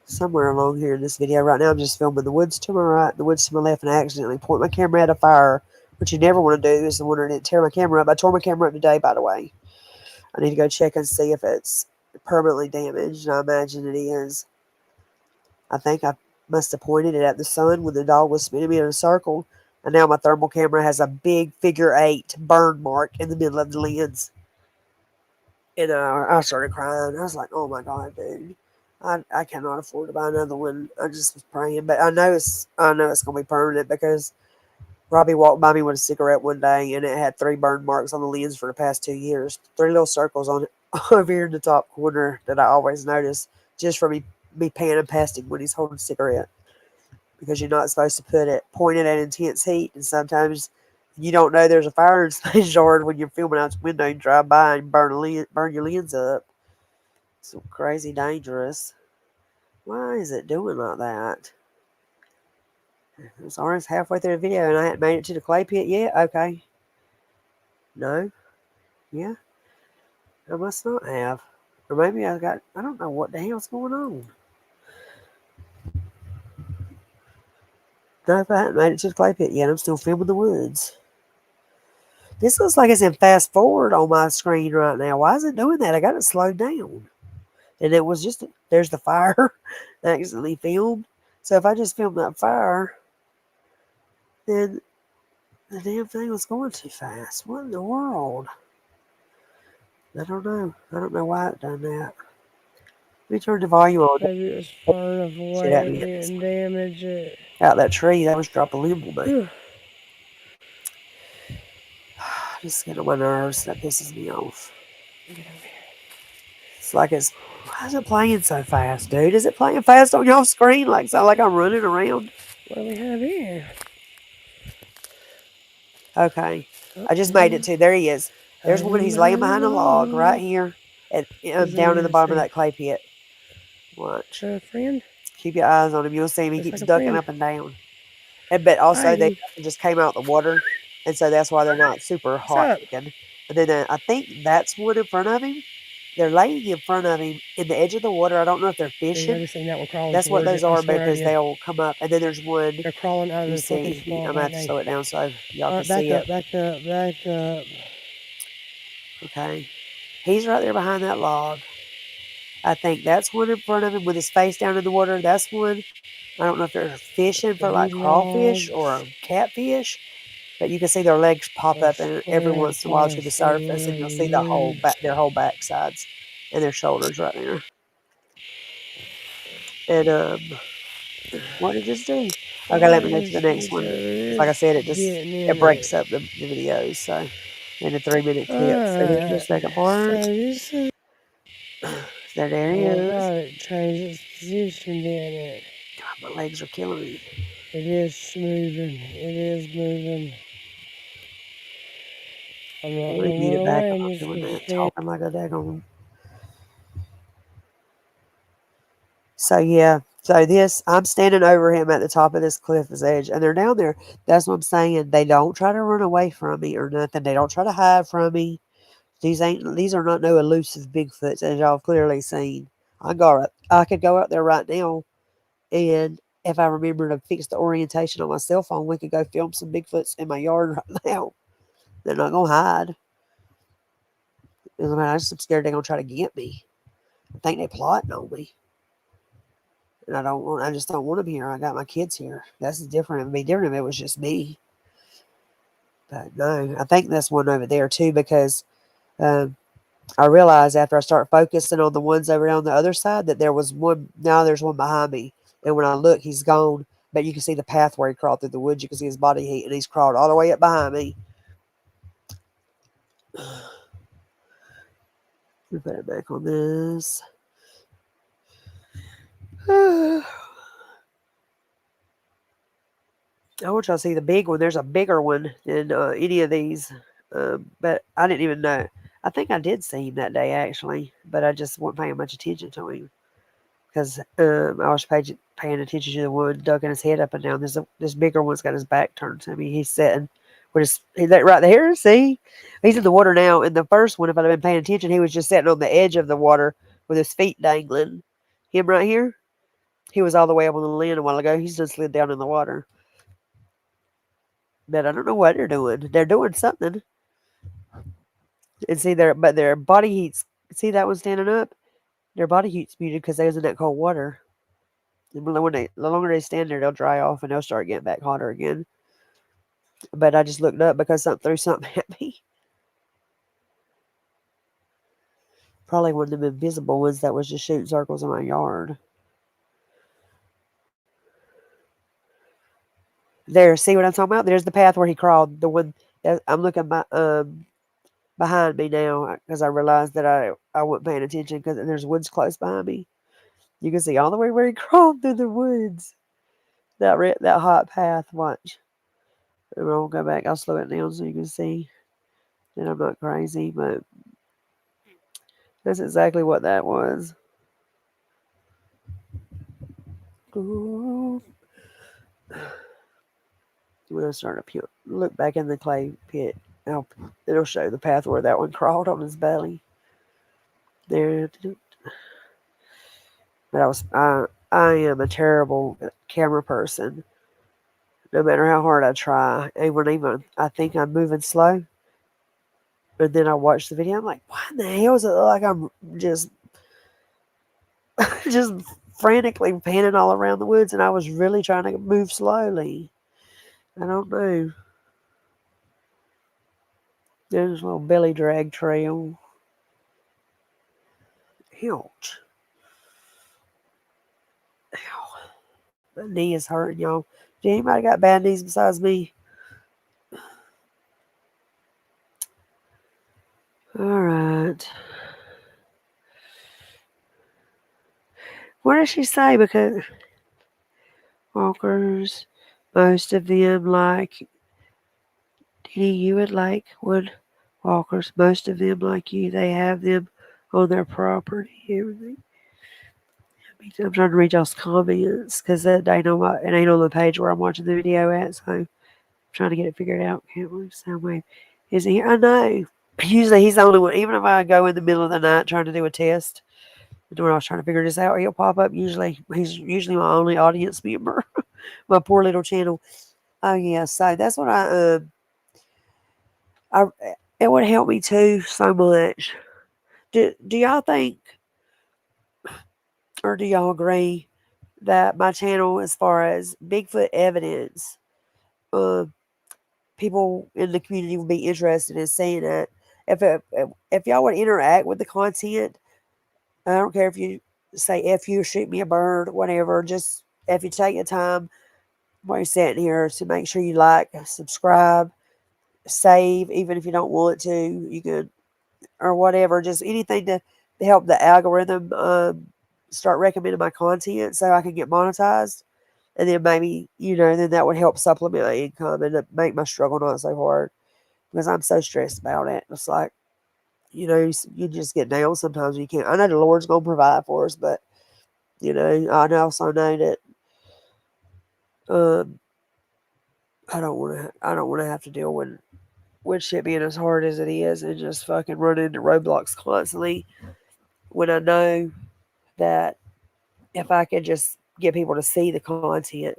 somewhere along here in this video right now, I'm just filming the woods to my right, the woods to my left, and I accidentally point my camera at a fire, which you never want to do. Is the one that didn't tear my camera up. I tore my camera up today, by the way. I need to go check and see if it's permanently damaged, and I imagine it is. I think I must have pointed it at the sun when the dog was spinning me in a circle, and now my thermal camera has a big figure 8 burn mark in the middle of the lens. And I started crying. I was like, "Oh my god, dude! I cannot afford to buy another one." I just was praying, but I know it's gonna be permanent because Robbie walked by me with a cigarette one day, and it had 3 burn marks on the lens for the past 2 years. 3 little circles on it over here in the top corner that I always notice just for me panning past him when he's holding a cigarette. Because you're not supposed to point it at intense heat, and sometimes you don't know there's a fire in somebody's yard when you're filming out the window and drive by and burn your lens up. It's so crazy dangerous. Why is it doing like that? It's almost halfway through the video and I hadn't made it to the clay pit yet. Okay. No. Yeah. I must not have. Or maybe I don't know what the hell's going on. No, if I hadn't made it to the clay pit yet, I'm still filming the woods. This looks like it's in fast forward on my screen right now. Why is it doing that? I got it slowed down. And it was there's the fire I accidentally filmed. So if I just filmed that fire, then the damn thing was going too fast. What in the world? I don't know. I don't know why it done that. Let me turn the volume on. Maybe it was far enough Shit away at it me. didn't damage it. Out that tree, that was dropping a limb on me. Just getting on my nerves. That pisses me off. It's like why is it playing so fast, dude? Is it playing fast on your screen? Sound like I'm running around? What do we have here? Okay. I just made it to. There he is. There's one. He's laying behind a log right here, and down in the bottom of that clay pit. Watch. A friend? Keep your eyes on him. You'll see him. He Looks keeps like a ducking friend. up and down. And but also they Hi. must have just came out the water, and so that's why they're not super What's hot up? looking. And then I think that's one in front of him. They're laying in front of him in the edge of the water. I don't know if they're Dude, I fishing. just seen that one crawling That's what towards those it. I are swear because to you. they'll come up. And then there's one. They're crawling out of You this looking see, I'm swamp gonna right have to now. slow it down so y'all can Back see it. up, back up, back up. Okay, he's right there behind that log. I think that's one in front of him with his face down in the water. That's one. I don't know if they're fishing for like These crawfish or logs. catfish, but you can see their legs pop I up and every swear once if in a while I to the see surface, one and of you'll see the whole these. back, their whole backsides and their shoulders right there. And what did it just do? Okay, let me go to the next one. It's like I said, it just Getting it in breaks it. up the videos. So in a 3 minute clip. So here's the Alright, second so part. this is. There he Oh is. god, it changed its position, didn't it? God, my legs are killing me. It is moving. It is moving. I'm not Let me gonna mute run it back. away. I'm I'm not just doing gonna that. stand. Talking like a daggone. So yeah. So this, I'm standing over him at the top of this cliff's edge, and they're down there. That's what I'm saying. They don't try to run away from me or nothing. They don't try to hide from me. These are not no elusive Bigfoots, as y'all have clearly seen. I could go out there right now, and if I remember to fix the orientation on my cell phone, we could go film some Bigfoots in my yard right now. They're not gonna hide. I just am scared they're gonna try to get me. I think they plotting on me. And I don't want. I just don't want them here. I got my kids here. That's different. It'd be different if it was just me. But no, I think that's one over there too because um, I realized after I start focusing on the ones over on the other side that there was one. Now there's one behind me, and when I look, he's gone. But you can see the path where he crawled through the woods. You can see his body heat, and he's crawled all the way up behind me. Let me put it back on this. I want y'all to see the big one. There's a bigger one than any of these, but I didn't even know. I think I did see him that day actually, but I just wasn't paying much attention to him because I was paying attention to the one ducking his head up and down. This bigger one's got his back turned to me. He's sitting with right there. See, he's in the water now. In the first one, if I'd have been paying attention, he was just sitting on the edge of the water with his feet dangling. Him right here, he was all the way up on the land a while ago. He's just slid down in the water. But I don't know what they're doing. They're doing something. And see their body heat's see that one standing up? Their body heat's muted because they was in that cold water. And the longer they stand there, they'll dry off and they'll start getting back hotter again. But I just looked up because something threw something at me. Probably one of them invisible ones that was just shooting circles in my yard. There, see what I'm talking about? There's the path where he crawled. The one that I'm looking behind me now because I realized that I wasn't paying attention because there's woods close behind me. You can see all the way where he crawled through the woods. That hot path. Watch. And I'll go back. I'll slow it down so you can see that I'm not crazy, but that's exactly what that was. Ooh. When I start up here, look back in the clay pit. It'll show the path where that one crawled on his belly. There. But I am a terrible camera person. No matter how hard I try, even I think I'm moving slow, and then I watch the video. I'm like, why in the hell is it like I'm just just frantically panning all around the woods, and I was really trying to move slowly. I don't know. There's a little belly drag trail. Ouch. Ow. My knee is hurting, y'all. Do anybody got bad knees besides me? All right. What does she say? Because walkers, most of them like Diddy, you would like wood walkers. Most of them like you. They have them on their property. Everything. I'm trying to read y'all's comments because it ain't on it ain't on the page where I'm watching the video at. So I'm trying to get it figured out. Can't believe Soundwave isn't here. I know. Usually he's the only one. Even if I go in the middle of the night trying to do a test, when I was trying to figure this out, he'll pop up. Usually he's usually my only audience member. My poor little channel. Oh yeah. So that's what I it would help me too so much. Do y'all think or do y'all agree that my channel, as far as Bigfoot evidence, um, people in the community would be interested in seeing it. If y'all would interact with the content, I don't care if you say "f you," shoot me a bird, whatever. Just if you take the time while you're sitting here to make sure you like, subscribe, save, even if you don't want to, you could or whatever. Just anything to help the algorithm start recommending my content so I can get monetized. And then maybe, then that would help supplement my income and make my struggle not so hard because I'm so stressed about it. It's like, you just get down sometimes. You can't. I know the Lord's going to provide for us, but, I also know that um, I don't want to have to deal with shit being as hard as it is and just fucking run into roadblocks constantly when I know that if I could just get people to see the content,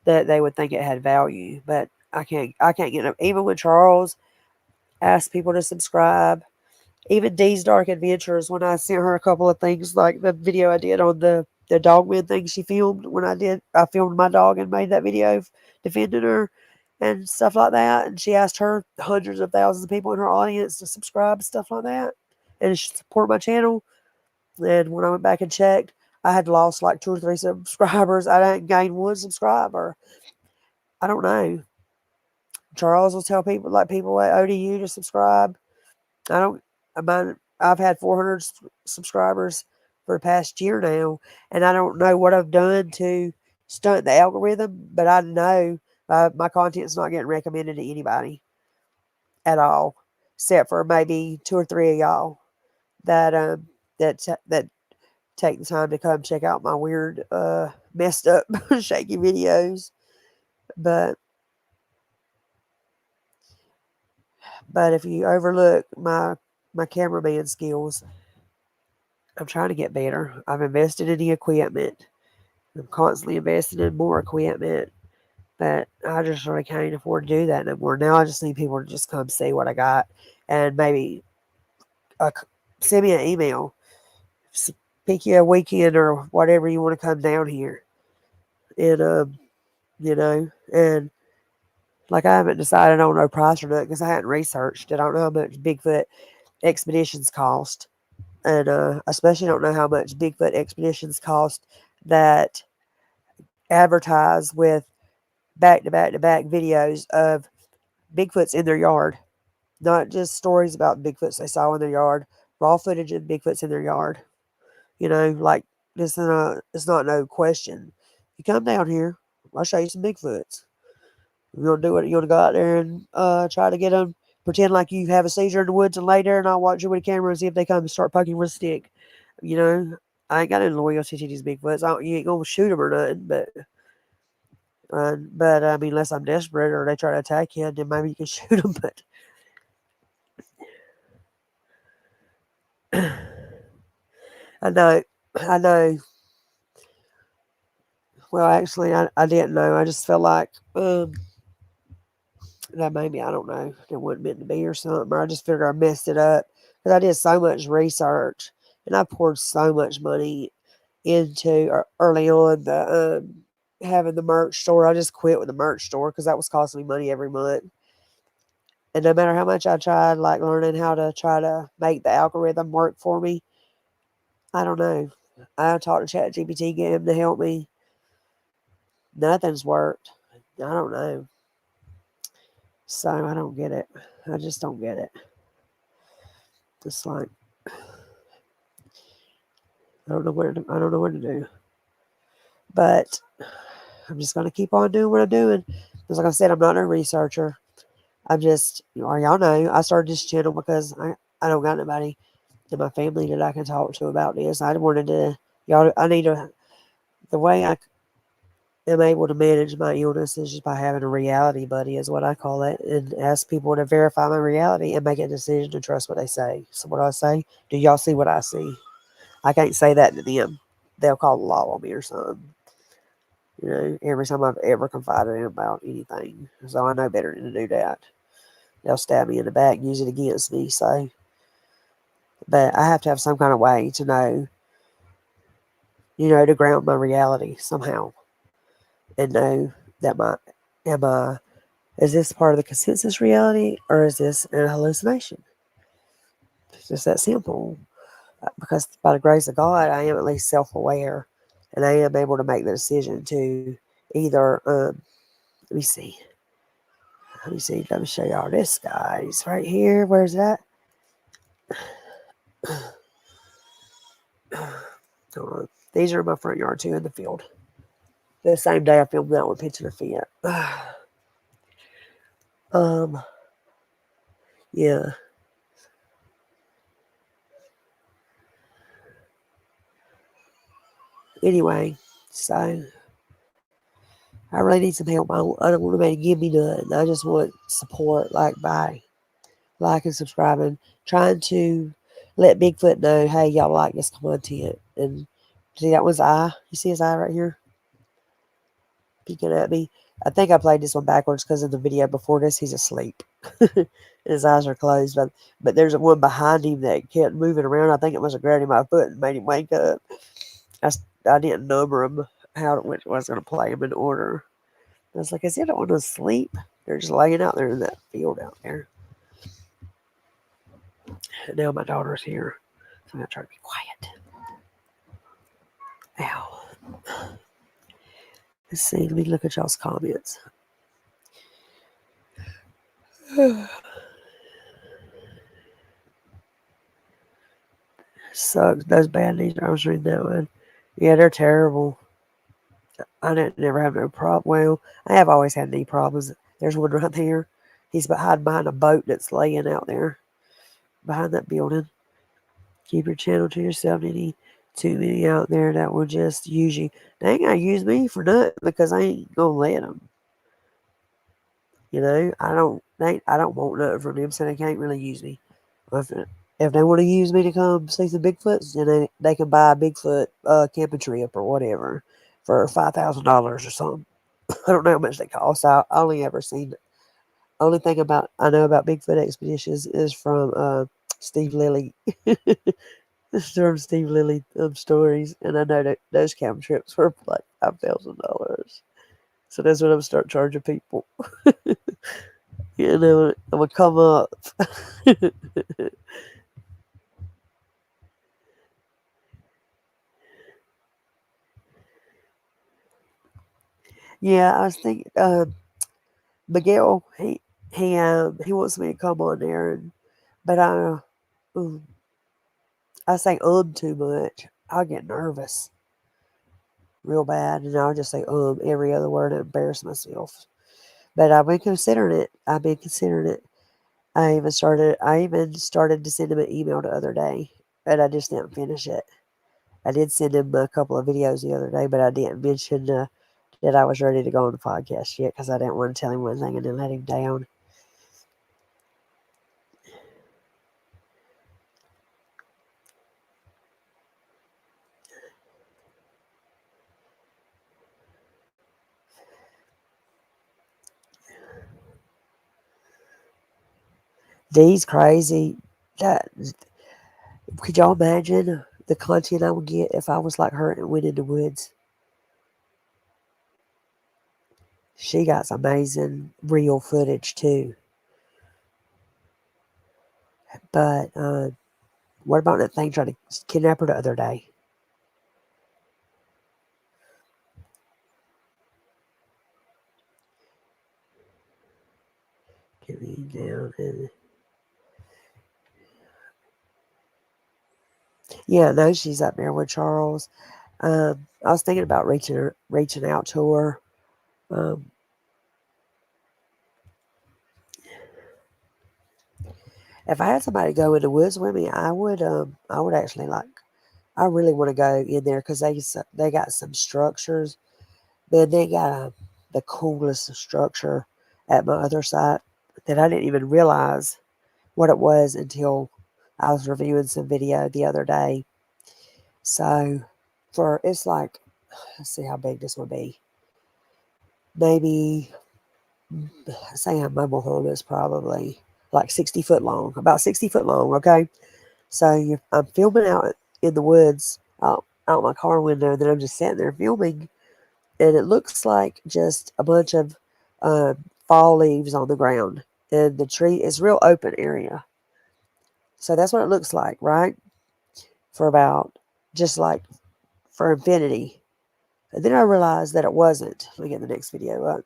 that they would think it had value. But I can't get them. Even when Charles asked people to subscribe, even Dee's Dark Adventures, when I sent her a couple of things like the video I did on the dogman thing she filmed when I filmed my dog and made that video defending her and stuff like that. And she asked her hundreds of thousands of people in her audience to subscribe, stuff like that, and support my channel. And when I went back and checked, I had lost like 2 or 3 subscribers. I didn't gain one subscriber. I don't know. Charles will tell people like people at ODU to subscribe. I don't. I've had 400 subscribers for the past year now, and I don't know what I've done to stunt the algorithm, but I know my content's not getting recommended to anybody at all, except for maybe 2 or 3 of y'all that that take the time to come check out my weird, messed up, shaky videos. But if you overlook my cameraman skills, I'm trying to get better. I've invested in the equipment. I'm constantly investing in more equipment, but I just really can't afford to do that no more. Now I just need people to just come see what I got and maybe uh, send me an email, pick you a weekend or whatever you want to come down here, and and like I haven't decided on no price or nothing because I hadn't researched it. I don't know how much Bigfoot expeditions cost, and especially don't know how much Bigfoot expeditions cost that advertise with back to back to back videos of Bigfoots in their yard, not just stories about Bigfoots they saw in their yard, raw footage of Bigfoots in their yard. Like it's not no question. You come down here, I'll show you some Bigfoots. You want to do it? You want to go out there and try to get them? Pretend like you have a seizure in the woods and lay there, and I'll watch you with a camera and see if they come and start poking with a stick. You know, I ain't got any loyalty to these Bigfoots. You ain't gonna shoot them or nothing, but I mean, unless I'm desperate or they try to attack you, then maybe you can shoot them. But I know, I know. Well, actually, I didn't know. I just felt like that maybe I don't know it wasn't meant to be or something. Or I just figured I messed it up because I did so much research and I poured so much money into early on the having the merch store. I just quit with the merch store because that was costing me money every month. And no matter how much I tried, like learning how to try to make the algorithm work for me, I don't know. I talked to ChatGPT, get him to help me. Nothing's worked. I don't know. So I don't get it. I just don't get it. It's like I don't know what to do. But I'm just gonna keep on doing what I'm doing. Because like I said, I'm not a researcher. I'm just or y'all know, I started this channel because I don't got nobody in my family that I can talk to about this. I wanted to Y'all, I need to. The way I am able to manage my illness is just by having a reality buddy, is what I call it, and ask people to verify my reality and make a decision to trust what they say. So what I say, do y'all see what I see? I can't say that to them. They'll call the law on me or something. You know, every time I've ever confided in about anything, so I know better than to do that. They'll stab me in the back, use it against me. So, but I have to have some kind of way to know, to ground my reality somehow and know that am I is this part of the consensus reality or is this an hallucination? It's just that simple. Because by the grace of God, I am at least self aware and I am able to make the decision to either, let me see, let me show y'all this, guys, right here. Where's that? Hold on. These are in my front yard too in the field. The same day I filmed that one pitching a fit. um, yeah. Anyway, so I really need some help. I don't want anybody to give me none. I just want support, like by liking, subscribing, trying to let Bigfoot know, hey, y'all like this content. And see, that was eye. You see his eye right here peeking at me? I think I played this one backwards because in the video before this, he's asleep. His eyes are closed, but there's one behind him that kept moving around. I think it must have grabbed him by the foot and made him wake up. I, I didn't number them which was going to play them in order. I was like, is he don't want to sleep? They're just laying out there in that field out there. And now my daughter's here, so I'm going to try to be quiet. Ow. Let's see. Let me look at y'all's comments. Sucks. Those bad knees. I was reading that one. Yeah, they're terrible. I didn't never have no problem. Well, I have always had knee problems. There's one right there. He's hiding behind a boat that's laying out there behind that building. Keep your channel to yourself. Any too many out there that will just use you. They ain't gonna use me for nothing because I ain't gonna let them. I don't want nothing from them, so they can't really use me. If, if they want to use me to come see some Bigfoots, then they can buy a Bigfoot camping trip or whatever for $5,000 or something. I don't know how much they cost. I only ever seen. Only thing about I know about Bigfoot expeditions is from Steve Lilly. It's from Steve Lilly stories, and I know that those camp trips were like $5,000. So that's what I'm start charging people. I'm gonna come up. Yeah, I was thinking. Miguel, he wants me to come on there, but um, I say too much. I'll get nervous real bad, and I'll just say every other word and embarrass myself. But I've been considering it. I've been considering it. I even started to send him an email the other day, but I just didn't finish it. I did send him a couple of videos the other day, but I didn't mention that I was ready to go on the podcast yet because I didn't want to tell him one thing and then let him down. D's crazy. That could y'all imagine the content I would get if I was like her and went in the woods? She got some amazing real footage too. But what about that thing trying to kidnap her the other day? Get me down and yeah, I know she's up there with Charles. I was thinking about reaching out to her. Um, if I had somebody go in the woods with me, I would actually like I really want to go in there because they got some structures. Man, they got the coolest structure at my other site that I didn't even realize what it was until I was reviewing some video the other day. So for it's like, let's see how big this would be. Maybe say a mobile home is probably like 60 foot long, about 60 foot long. Okay, so I'm filming out in the woods out my car window, and then I'm just sitting there filming, and it looks like just a bunch of uh, fall leaves on the ground, and the tree is real open area. So that's what it looks like, right? For about just like for infinity. And then I realized that it wasn't. Let me get the next video up.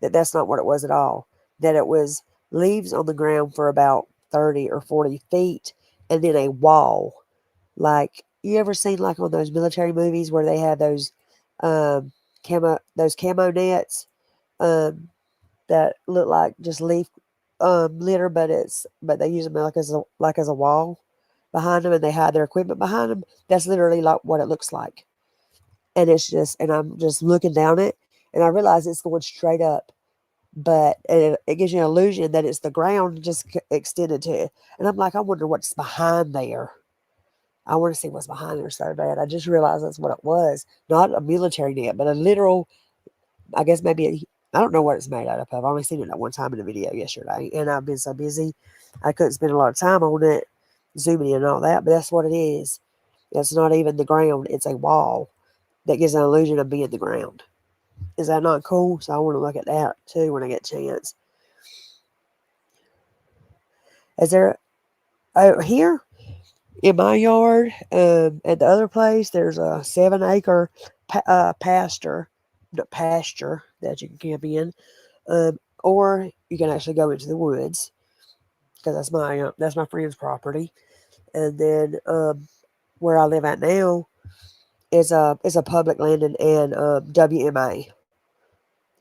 That's not what it was at all. That it was leaves on the ground for about 30 or 40 feet and then a wall. Like, you ever seen like on those military movies where they have um, those camo nets um, that look like just leaf litter, but they use them like as a wall behind them, and they hide their equipment behind them. That's literally like what it looks like. And and I'm just looking down it, and I realize it's going straight up, but it gives you an illusion that it's the ground just extended to it. And I'm like, I wonder what's behind there. I want to see what's behind there so bad. I just realized that's what it was. Not a military net, but a literal, I guess maybe, I don't know what it's made out of. I've only seen it that one time in a video yesterday. And I've been so busy, I couldn't spend a lot of time on it, zooming in and all that. But that's what it is. It's not even the ground, it's a wall that gives an illusion of being the ground. Is that not cool? So I want to look at that too when I get a chance. Is there, oh, here in my yard, at the other place, there's a 7 acre pasture that you can camp in, or you can actually go into the woods because that's my friend's property. And then where I live at now is a public landing and WMA.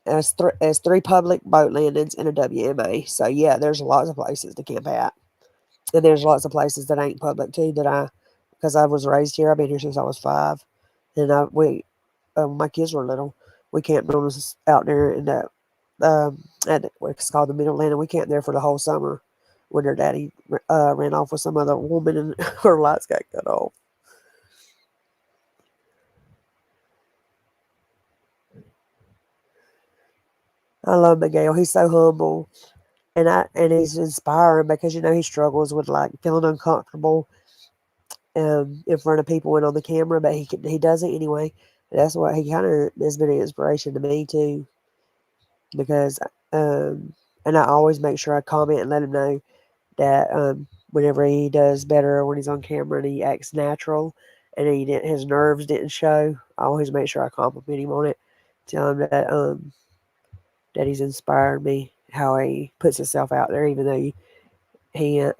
As three public boat landings and a WMA. So yeah, there's lots of places to camp at, and there's lots of places that ain't public too. Because I was raised here. I've been here since I was 5, and my kids were little. We camped on out there in that at what's called the Middle Land, and we camped there for the whole summer when their daddy ran off with some other woman, and her lights got cut off. I love Miguel. He's so humble, and he's inspiring because he struggles with like feeling uncomfortable in front of people and on the camera, but he does it anyway. That's what he kind of has been an inspiration to me too, because um, and I always make sure I comment and let him know that whenever he does better when he's on camera and he acts natural and his nerves didn't show, I always make sure I compliment him on it, tell him that he's inspired me how he puts himself out there, even though he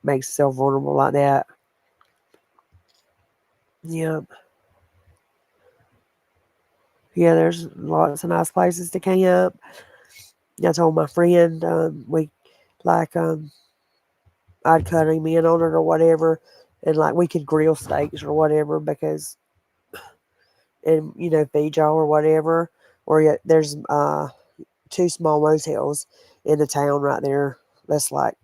makes himself vulnerable like that. Yeah, yeah. There's lots of nice places to camp. I told my friend we like I'd cut him in on it or whatever, and like we could grill steaks or whatever because and feed y'all or whatever. Or there's 2 small motels in the town right there. That's like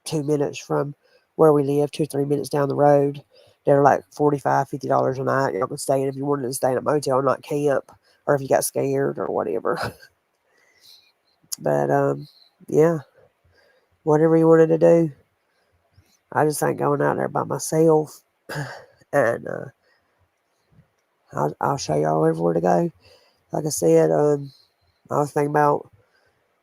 2 minutes from where we live, 2 or 3 minutes down the road. They're like $45, $50 a night. Y'all can stay in if you wanted to stay in a motel, not camp, or if you got scared or whatever. But yeah, whatever you wanted to do. I just ain't going out there by myself, and I'll show y'all everywhere to go. Like I said, I was thinking about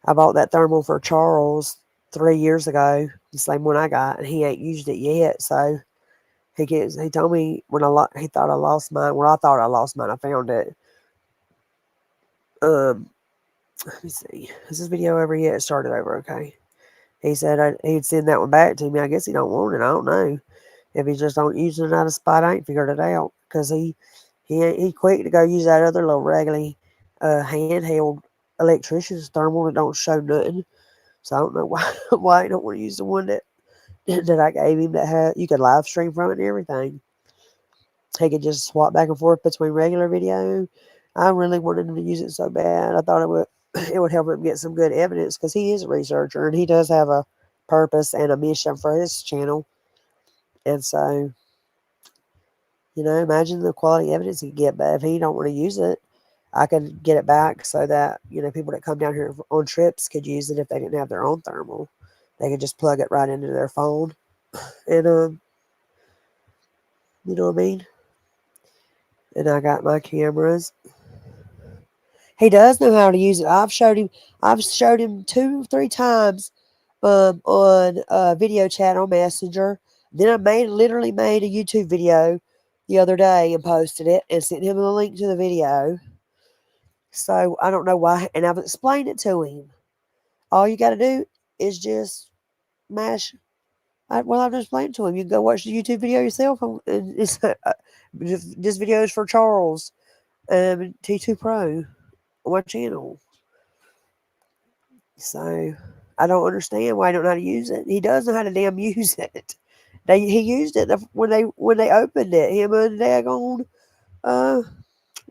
I bought that thermal for Charles 3 years ago, the same one I got, and he ain't used it yet. So he told me he thought I lost mine. Well, I thought I lost mine. I found it. Um, let me see. Is this video over yet? It started over. Okay. He said he'd send that one back to me. I guess he don't want it. I don't know. If he just don't use it out of spot, I ain't figured it out. Because he quick to go use that other little raggedy handheld electrician's thermal that don't show nothing. So I don't know why he don't want to use the one that I gave him that had you could live stream from it and everything. he could just swap back and forth between regular video. I really wanted him to use it so bad. I thought it would it would help him get some good evidence because he is a researcher and he does have a purpose and a mission for his channel. And so, imagine the quality evidence he could get. But if he don't want to use it, I could get it back so that people that come down here on trips could use it if they didn't have their own thermal. They could just plug it right into their phone, and you know what I mean. And I got my cameras. He does know how to use it. I've showed him 2, 3 times on video chat on Messenger. Then I literally made a YouTube video the other day and posted it and sent him the link to the video. So I don't know why, and I've explained it to him. All you got to do is just mash. I've just explained to him. You can go watch the YouTube video yourself, and it's just videos for Charles T2 Pro on my channel. So I don't understand why I don't know how to use it. He does know how to damn use it. He used it when they opened it. Him and daggone uh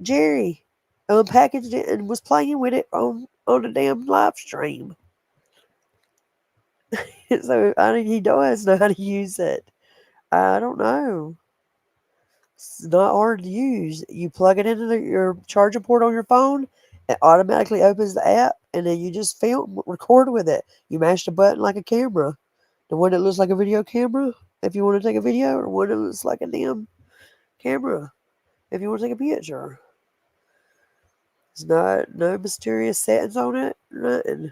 Jerry unpackaged it and was playing with it on the damn live stream. So he does know how to use it. I don't know. It's not hard to use. You plug it into your charger port on your phone. It automatically opens the app, and then you just record with it. You mash the button like a camera. The one that looks like a video camera, if you want to take a video, or one that looks like a damn camera, if you want to take a picture. There's no mysterious settings on it, nothing.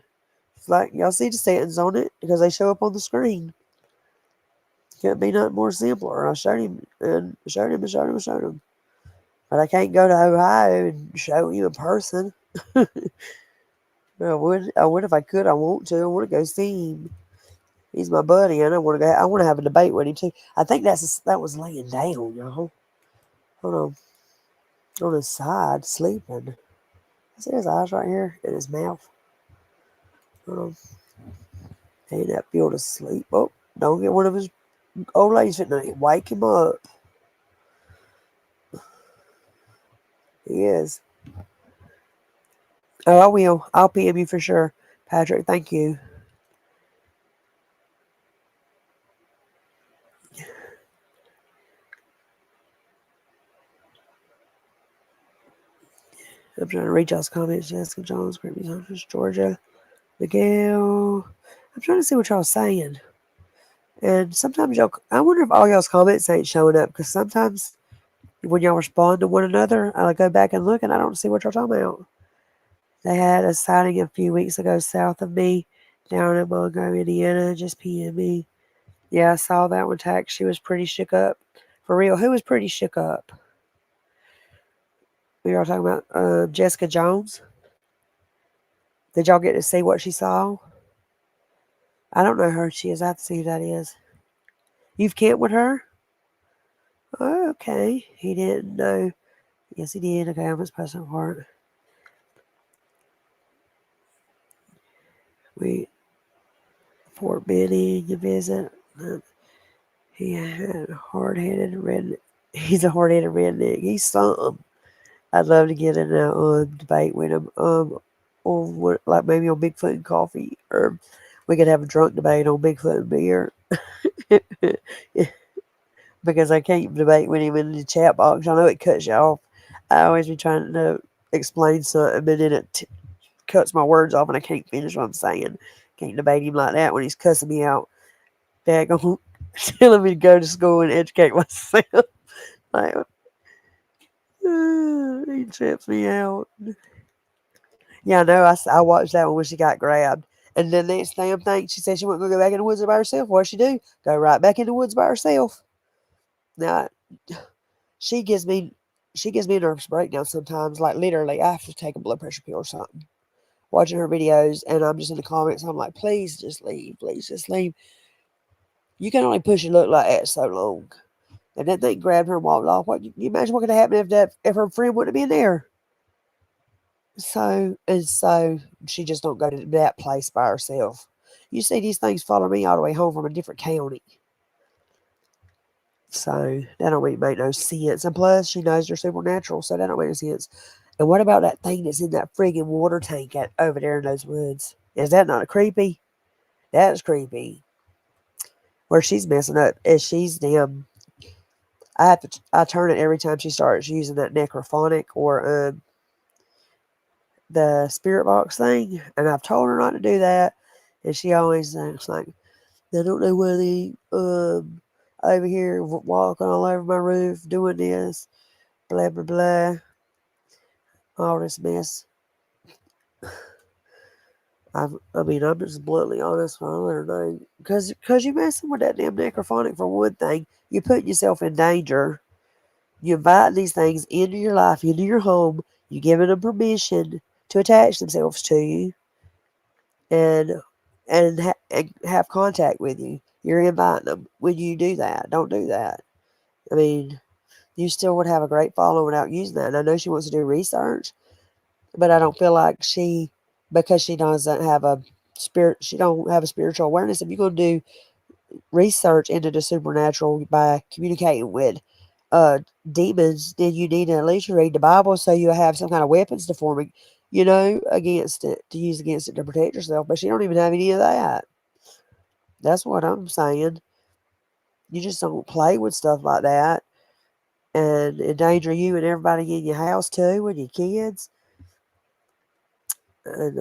It's like y'all see the settings on it because they show up on the screen. Can't be nothing more simpler. I showed him and showed him and showed him and showed him. But I can't go to Ohio and show you in person. I would if I could. I want to. I want to go see him. He's my buddy, and I want to go. I want to have a debate with him too. I think that was laying down, y'all. Hold on his side, sleeping. I see his eyes right here and his mouth. Hold on. Ain't that field asleep? Oh, don't get one of his old ladies sitting there. Wake him up. He is. Oh, I will. I'll PM you for sure. Patrick, thank you. I'm trying to read y'all's comments. Jessica Jones, Brittany Thomas, Georgia, Miguel. I'm trying to see what y'all saying. And sometimes I wonder if all y'all's comments ain't showing up because sometimes when y'all respond to one another, I go back and look and I don't see what y'all talking about. They had a sighting a few weeks ago south of me down in Monroe, Indiana. Just PM me. Yeah, I saw that one text. She was pretty shook up. For real, who was pretty shook up? We were talking about Jessica Jones. Did y'all get to see what she saw? I don't know who she is. I have to see who that is. You've camped with her? Oh, okay. He didn't know. Yes, he did. Okay, I'm just posting for it. We Fort Benning, you visit. He had a hard-headed redneck. He's a hard-headed redneck. He's something. I'd love to get in a debate with him. On what, like maybe on Bigfoot and coffee, or we could have a drunk debate on Bigfoot and beer. Because I can't debate with him in the chat box. I know it cuts you off. I always be trying to explain something, and then it cuts my words off, and I can't finish what I'm saying. Can't debate him like that when he's cussing me out. Daggone, telling me to go to school and educate myself. Like, he trips me out. Yeah, I know. I watched that one when she got grabbed. And the next damn thing, she said she wasn't going to go back in the woods by herself. What'd she do? Go right back in the woods by herself. Now, she gives me a nervous breakdown sometimes. Like, literally, I have to take a blood pressure pill or something. Watching her videos, and I'm just in the comments. I'm like, please just leave. Please just leave. You can only push your luck like that so long. And that thing grabbed her and walked off. What you imagine what could have happened if her friend wouldn't have been there? So she just don't go to that place by herself. You see these things follow me all the way home from a different county. So that don't really make no sense. And plus, she knows they're supernatural, so that don't make no sense. And what about that thing that's in that friggin' water tank over there in those woods? Is that not creepy? That's creepy. Where she's messing up is she's damn. I turn it every time she starts using that necrophonic or the spirit box thing, and I've told her not to do that, and she always acts like I don't know whether they over here walking all over my roof doing this, blah blah blah, all this mess. I mean, I'm just bluntly honest. I don't know, because you messing with that damn necrophonic for one thing. You put yourself in danger. You invite these things into your life, into your home. You giving them permission to attach themselves to you and and have contact with you. You're inviting them. When you do that, don't do that. I mean, you still would have a great following without using that. And I know she wants to do research, but I don't feel like because she doesn't have a she don't have a spiritual awareness. If you're going to do research into the supernatural by communicating with uh, demons, then you need to at least read the Bible so you have some kind of weapons to form, against it, to use against it to protect yourself. But she don't even have any of that. That's what I'm saying. You just don't play with stuff like that and endanger you and everybody in your house too and your kids. And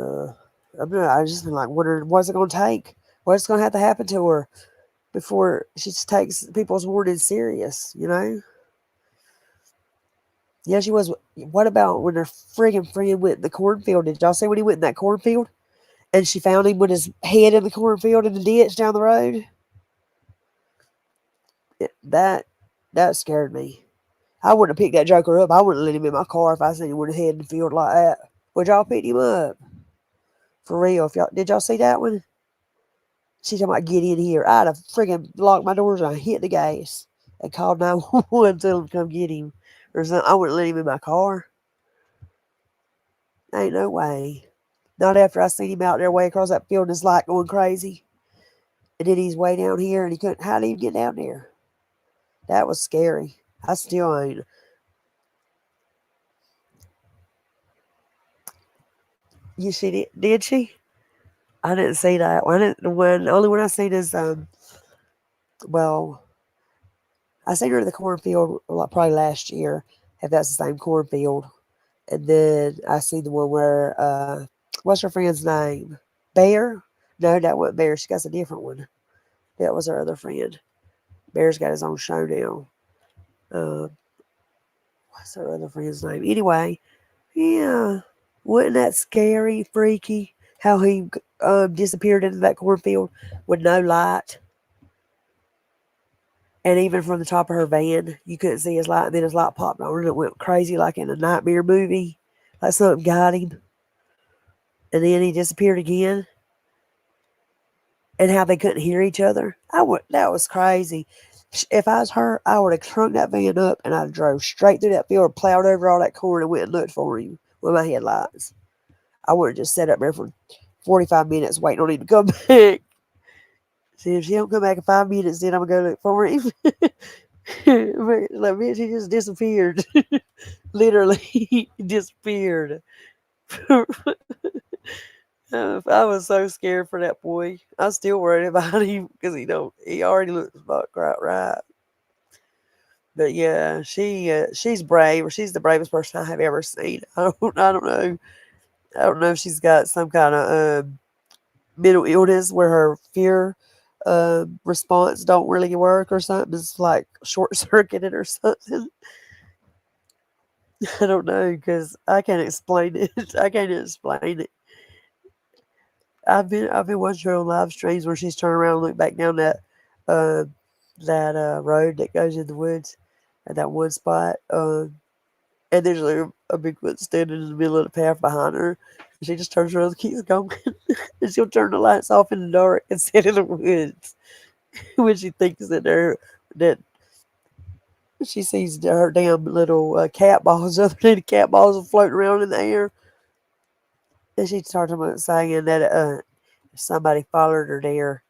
I just been like wondering what's it gonna take? What's gonna have to happen to her before she takes people's warning serious? Yeah, she was. What about when her friggin' friend went in the cornfield? Did y'all see when he went in that cornfield? And she found him with his head in the cornfield in the ditch down the road? That that scared me. I wouldn't have picked that joker up. I wouldn't have let him in my car if I seen him with his head in the field like that. Would y'all pick him up? For real. If y'all did y'all see that one? She talking about get in here. I'd have friggin' locked my doors and I hit the gas and called 911 tell him to come get him. Or something. I wouldn't let him in my car. Ain't no way. Not after I seen him out there way across that field in his light going crazy. And then he's way down here and he couldn't how did he get down there? That was scary. I still ain't. You see it? Did she? I didn't see that one. The only one I seen is well, I seen her in the cornfield probably last year, if that's the same cornfield. And then I see the one where what's her friend's name? Bear? No, that wasn't Bear. She got a different one. That was her other friend. Bear's got his own show now. Uh, what's her other friend's name? Anyway, yeah. Wasn't that scary, freaky? How he disappeared into that cornfield with no light. And even from the top of her van, you couldn't see his light. And then his light popped on and it went crazy like in a nightmare movie. Like something got him. And then he disappeared again. And how they couldn't hear each other. That was crazy. If I was her, I would have trunk that van up and I drove straight through that field, plowed over all that corn, and went and looked for him with my headlights. I would have just sat up there for 45 minutes waiting on him to come back. See, if she don't come back in 5 minutes, then I'm going to go look for him. Like, bitch, he just disappeared. Literally disappeared. I was so scared for that boy. I'm still worried about him because he already looks about right. But yeah, she's brave, or she's the bravest person I have ever seen. I don't know. I don't know if she's got some kind of mental illness where her fear response don't really work or something. It's like short circuited or something. I don't know because I can't explain it. I can't explain it. I've been watching her on live streams where she's turned around and looked back down uh road that goes in the woods at that one spot. And there's like a Bigfoot standing in the middle of the path behind her. And she just turns around and keeps going. And she'll turn the lights off in the dark and sit in the woods when she thinks that she sees her damn little cat balls, other than cat balls floating around in the air. And she started saying that if somebody followed her there,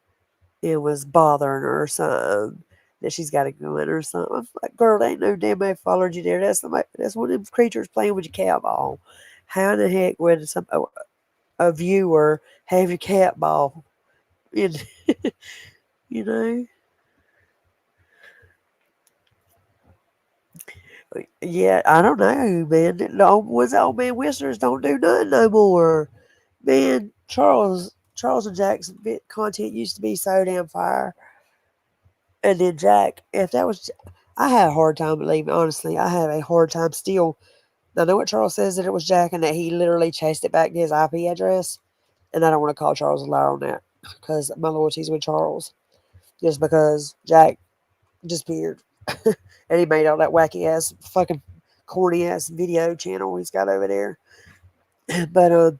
it was bothering her or something. that she's got it going or something. I'm like, girl, there ain't no damn ufology there. That's one of them creatures playing with your cat ball. How in the heck would a viewer have your cat ball? In, you know? Yeah, I don't know, man. The old man whistlers don't do nothing no more. Man, Charles and Jack's content used to be so damn fire. And then Jack, if that was, I had a hard time believing. Honestly, I have a hard time still. I know what Charles says that it was Jack and that he literally chased it back to his IP address. And I don't want to call Charles a liar on that because my loyalty's with Charles. Just because Jack disappeared and he made all that wacky ass, fucking corny ass video channel he's got over there. But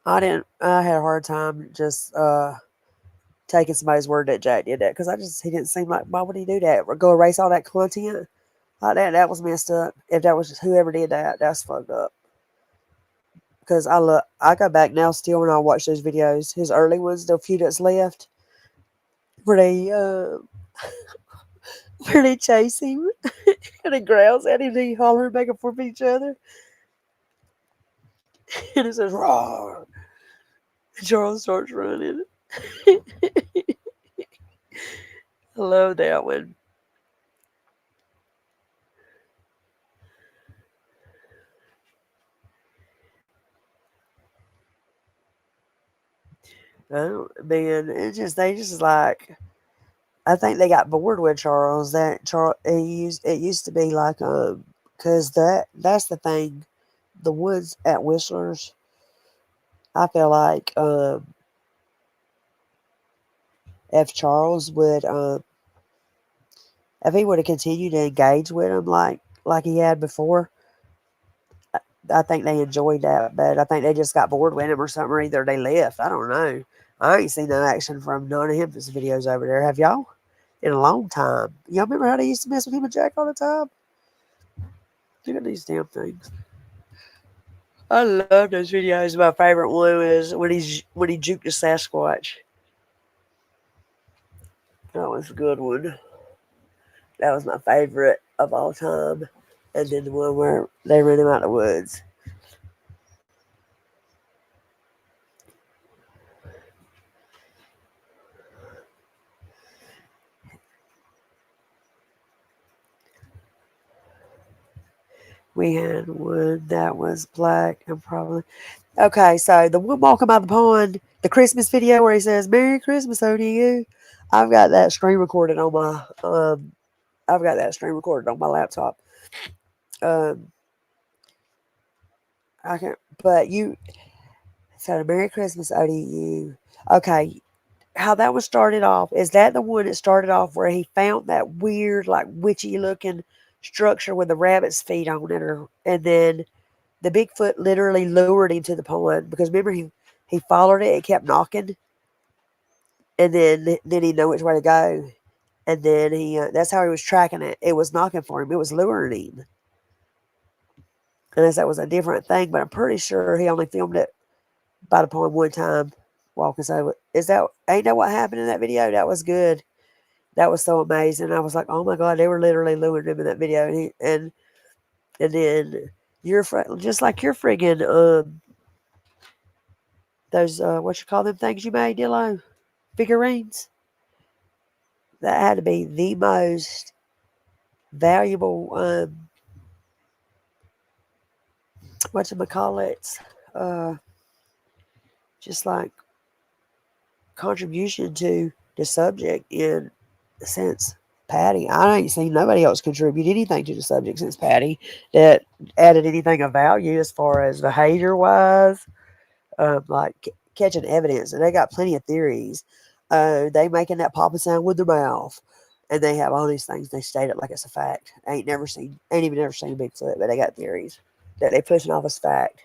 I didn't. I had a hard time just taking somebody's word that Jack did that because he didn't seem like why would he do that? Or go erase all that content like that? That was messed up. If that was just whoever did that, that's fucked up. Because I go back now still when I watch those videos, his early ones, the few that's left, where they where they chase him and he growls at him, and he hollering back and forth at each other, and it says roar. And Charles starts running. I love that one. I don't, man, it just they just like I think they got bored with Charles. That Charles it used to be like because that's the thing. The woods at Whistler's, I feel like if Charles would if he would have continued to engage with him like he had before, I think they enjoyed that. But I think they just got bored with him or something. Or either they left. I don't know. I ain't seen no action from none of his videos over there. Have y'all? In a long time. Y'all remember how they used to mess with him and Jack all the time? Look at these damn things. I love those videos. My favorite one is when he juked the Sasquatch. That was a good one. That was my favorite of all time. And then the one where they ran him out of the woods. We had one that was black and probably okay. So the one walking by the pond, the Christmas video where he says "Merry Christmas, ODU." I've got that screen recorded on my I've got that screen recorded on my laptop. Um, I can, but you so Merry Christmas, ODU. Okay, how that one started off is that the one that started off where he found that weird, like witchy looking structure with the rabbit's feet on it, or and then the Bigfoot literally lured him to the pond because remember he followed it, it kept knocking, and then he knew which way to go, and then he that's how he was tracking it. It was knocking for him, it was luring him, unless that was a different thing. But I'm pretty sure he only filmed it by the pond one time, walking. So is that ain't that what happened in that video? That was good. That was so amazing. I was like, oh my god, they were literally luring him in that video, and then just like your friggin' those what you call them things you made, Dillo? Figurines. That had to be the most valuable what you call it? Uh just like contribution to the subject in since Patty. I ain't seen nobody else contribute anything to the subject since Patty that added anything of value as far as behavior wise, like catching evidence. And they got plenty of theories. They making that popping sound with their mouth, and they have all these things. They state it like it's a fact. Ain't even never seen Bigfoot, but they got theories that they pushing off as fact.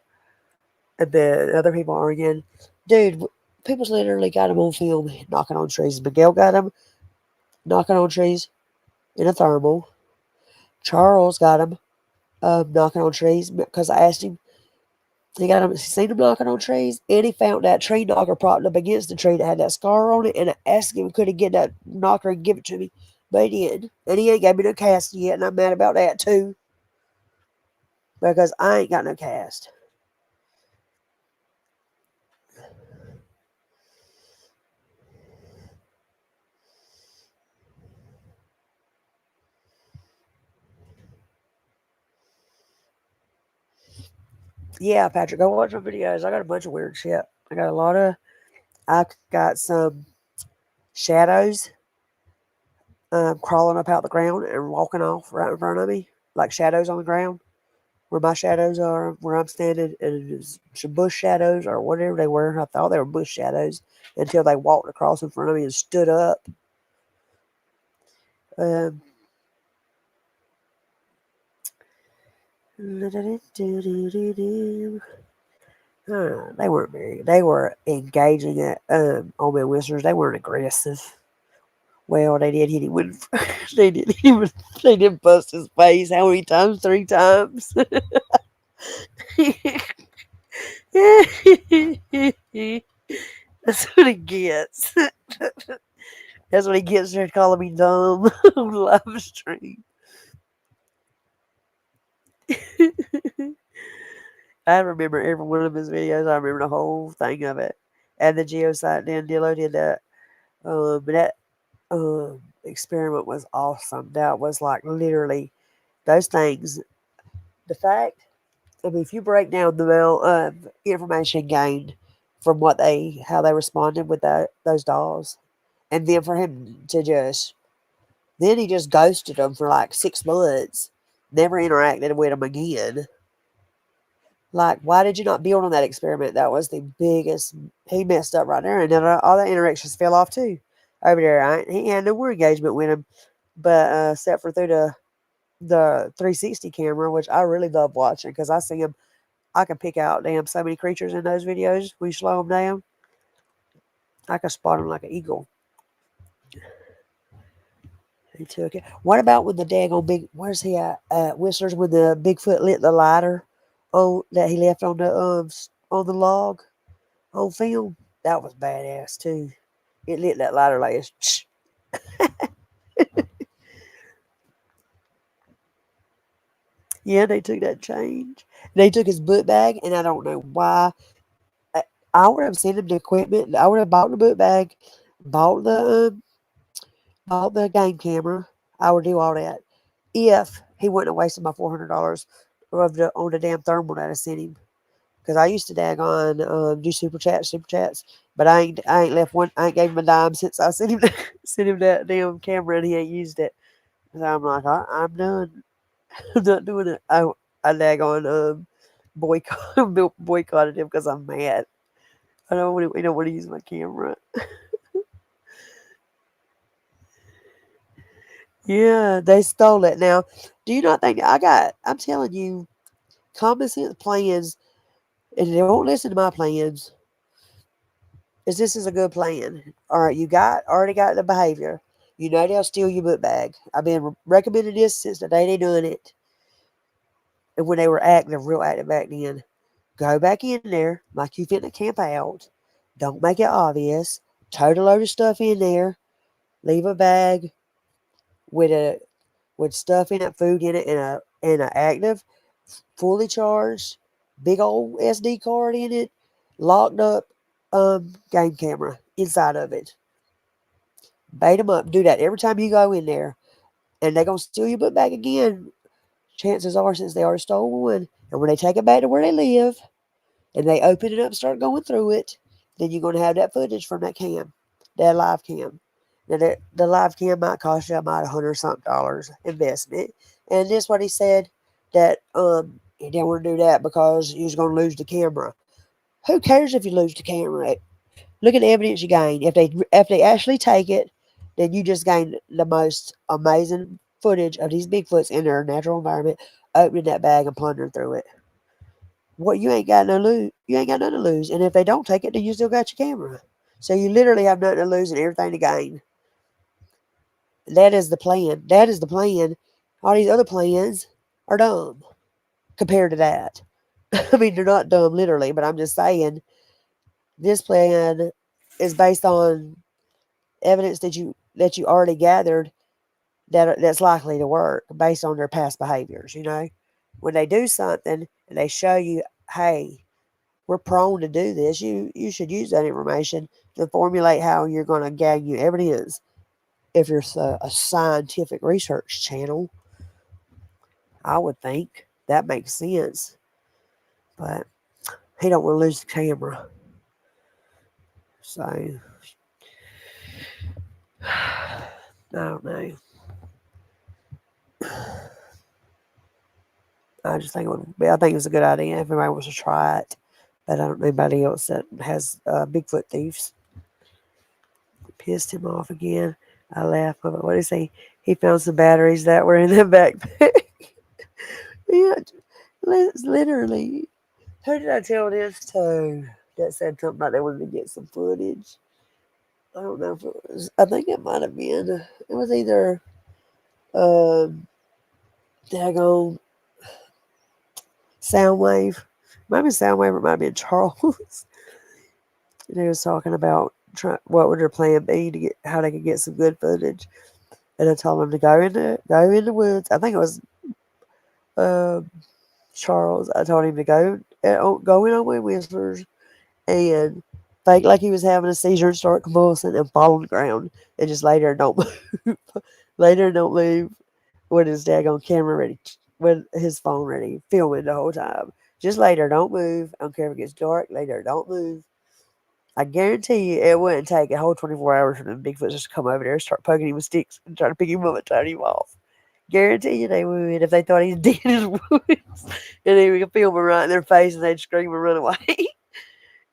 And then other people arguing, dude, people's literally got them on film knocking on trees. Miguel got them knocking on trees in a thermal. Charles got him knocking on trees because I asked him. He seen him knocking on trees, and he found that tree knocker propped up against the tree that had that scar on it. And I asked him, could he get that knocker and give it to me? But he didn't. And he ain't gave me no cast yet, and I'm mad about that too, because I ain't got no cast. Yeah, Patrick, go watch my videos. I got a bunch of weird shit. I got a lot of. I got some shadows crawling up out the ground and walking off right in front of me, like shadows on the ground where my shadows are, where I'm standing, and it's some bush shadows or whatever they were. I thought they were bush shadows until they walked across in front of me and stood up. Um, they weren't very. They were engaging at on my whistles. They weren't aggressive. Well, they did hit him with. they did hit him with. They did bust his face. How many times? 3 times. That's what he gets. That's what he gets for calling me dumb on the live stream. I remember every one of his videos. I remember the whole thing of it. And the geosite Dan Dillo did that. That experiment was awesome. That was like literally those things. The fact, I mean, if you break down the amount of information gained from how they responded with those dolls, and then for him to then he just ghosted them for like 6 months, never interacted with them again. Like, why did you not build on that experiment? That was the biggest. He messed up right there, and then all that interactions fell off too. Over there, he had no more engagement with him, but except for through the 360 camera, which I really love watching because I see him. I can pick out damn so many creatures in those videos. We slow them down. I can spot them like an eagle. He took it. What about when the daggone big? Where's he at? Whistlers when the Bigfoot lit the lighter, that he left on the log on film. That was badass too. It lit that lighter like it's. Yeah, they took that change. They took his book bag, and I don't know why. I, I would have sent him the equipment. I would have bought the book bag, bought the game camera. I would do all that if he wouldn't have wasted my $400 on the damn thermal that I sent him. Because I used to do super chats, but I ain't left one. I ain't gave him a dime since I sent him sent him that damn camera and he ain't used it. So I'm like, I'm done. I'm not doing it. I daggone boycotted him because I'm mad. We don't want to use my camera. Yeah, they stole it. Now, do you not think I'm telling you, common sense plans, and they won't listen to my plans, is this is a good plan. All right, already got the behavior. You know they'll steal your book bag. I've been recommending this since the day they done it, and when they were active, real active back then. Go back in there like you finna camp out. Don't make it obvious. Total load of stuff in there. Leave a bag with a with stuff in it, food in it, and a active, fully charged, big old SD card in it, locked up game camera inside of it. Bait them up. Do that every time you go in there, and they're gonna steal your book back again. Chances are, since they already stole one, and when they take it back to where they live, and they open it up and start going through it, then you're gonna have that footage from that live cam. Now the live cam might cost you about $100 something investment, and this what he said that he didn't want to do that because he was gonna lose the camera. Who cares if you lose the camera? Look at the evidence you gain. If they actually take it, then you just gain the most amazing footage of these Bigfoots in their natural environment, opening that bag and plundering through it. What you ain't got no lose. You ain't got nothing to lose. And if they don't take it, then you still got your camera. So you literally have nothing to lose and everything to gain. That is the plan. That is the plan. All these other plans are dumb compared to that. I mean, they're not dumb literally, but I'm just saying this plan is based on evidence that you already gathered that's likely to work based on their past behaviors. When they do something and they show you, hey, we're prone to do this. You should use that information to formulate how you're going to gather you evidence. If you're a scientific research channel, I would think that makes sense. But he don't want to lose the camera, so I don't know. I just think it would be. I think it's a good idea if everybody wants to try it. But I don't know anybody else that has Bigfoot thieves. Pissed him off again. I laughed. But what did he say? He found some batteries that were in the backpack. Yeah, literally. Who did I tell this to? That said something like they wanted to get some footage. I don't know if it was. I think it might have been. It was either daggone Soundwave. Might be Soundwave or it might be Charles. And he was talking about what would their plan be to get how they could get some good footage. And I told him to go in the woods. I think it was um, Charles. I told him to go in on my whispers and fake like he was having a seizure and start convulsing and fall on the ground and just lay there and don't move. Lay there and don't move with his daggone camera ready, with his phone ready, filming the whole time. Just lay there, don't move. I don't care if it gets dark. Lay there, don't move. I guarantee you it wouldn't take a whole 24 hours for them Bigfoots just to come over there and start poking him with sticks and try to pick him up and turn him off. Guarantee you they would if they thought he was dead in the woods. And he would film him right in their face and they'd scream and run away.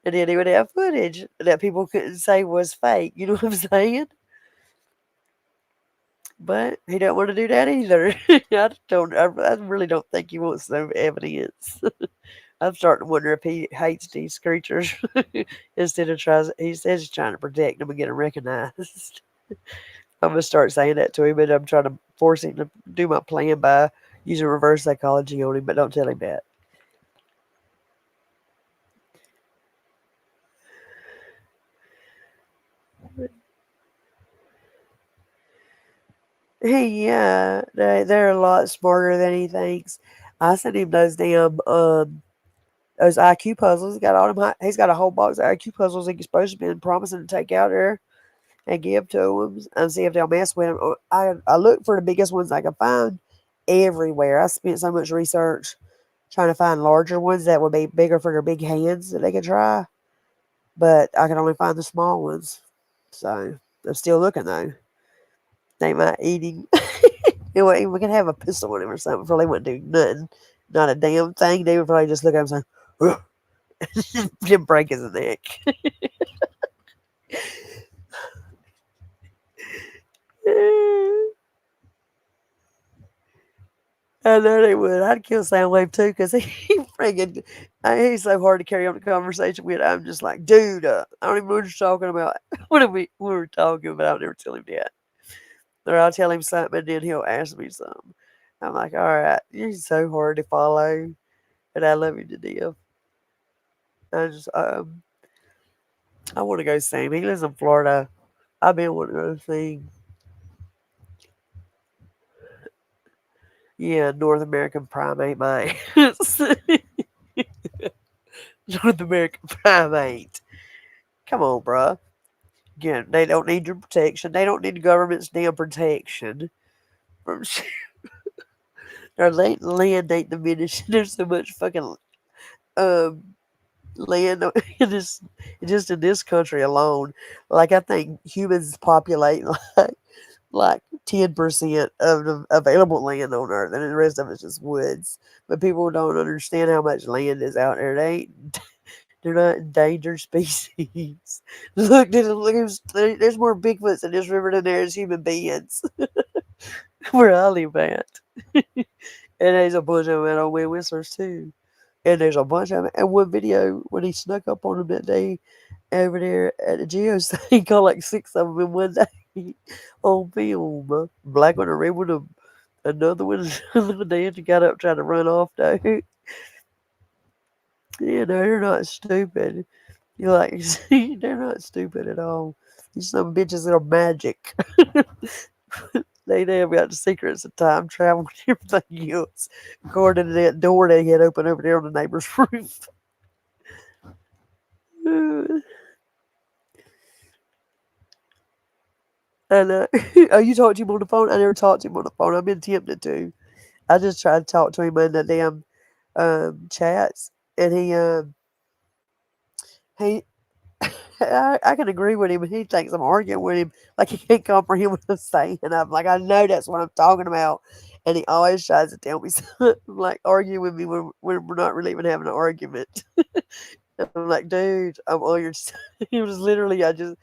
And then he would have footage that people couldn't say was fake. You know what I'm saying? But he don't want to do that either. I really don't think he wants no evidence. I'm starting to wonder if he hates these creatures instead of tries. He says he's trying to protect them and get them recognized. I'm gonna start saying that to him, and I'm trying to force him to do my plan by using reverse psychology on him. But don't tell him that. Yeah, they're a lot smarter than he thinks. I sent him those IQ puzzles. He got all them. He's got a whole box of IQ puzzles he's supposed to be promising to take out there and give to them and see if they'll mess with them. I looked for the biggest ones I could find everywhere. I spent so much research trying to find larger ones that would be bigger for their big hands that they could try, but I could only find the small ones. So I'm still looking though. They might eat him. We could have a pistol on him or something. Probably wouldn't do nothing. Not a damn thing. They would probably just look at him and say, then break his neck. I know they would. I'd kill Soundwave too because he friggin' he's so hard to carry on the conversation with. I'm just like, dude, I don't even know what you're talking about. What are we were talking about? I'll never tell him that. Or I'll tell him something and then he'll ask me something. I'm like, all right, you're so hard to follow, and I love you to death. I just I want to go see him. He lives in Florida. I've been wanting to go see. Yeah, North American primate mate. North American primate. Come on, bruh. Again, they don't need your protection. They don't need the government's damn protection. From their land ain't diminishing. There's so much fucking um land in this just in this country alone. Like I think humans populate like 10% of the available land on Earth, and the rest of it's just woods. But people don't understand how much land is out there. They're not endangered species. There's more Bigfoots in this river than there is human beings. Where I live at, and there's a bunch of them on Wind Whistlers too. And there's a bunch of them. And one video when he snuck up on them that day over there at the geos, he caught like six of them in one day on film. Black one, a red one, another one, another day. He got up trying to run off though. You know, they're not stupid. You're like, see, they're not stupid at all. These some bitches that are magic. They have got the secrets of time travel and everything else. According to that door they had open over there on the neighbor's roof. And oh, you talked to him on the phone? I never talked to him on the phone. I've been tempted to. I just tried to talk to him in the damn chats, and he I can agree with him. He thinks I'm arguing with him, like he can't comprehend what I'm saying. And I'm like, I know that's what I'm talking about, and he always tries to tell me something, like argue with me when we're not really even having an argument. I'm like, dude, I'm all your. He was literally, I just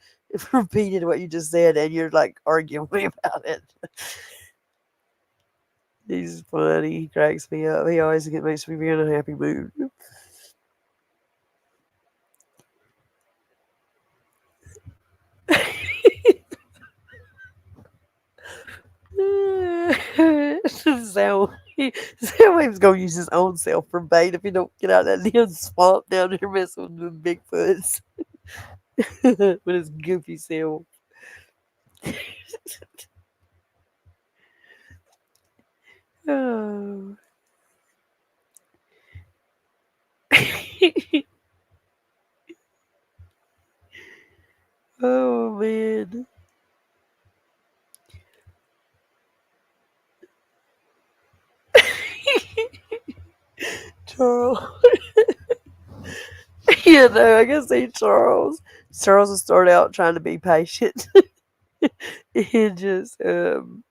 repeated what you just said, and you're like arguing with me about it. He's funny. He cracks me up. He always makes me be in a happy mood. so Soundwave's gonna use his own self for bait if he don't get out of that damn swamp down there messing with the Bigfoots with his goofy self. Oh. Oh man. Charles. Yeah, no, I can see Charles. Charles will start out trying to be patient and just and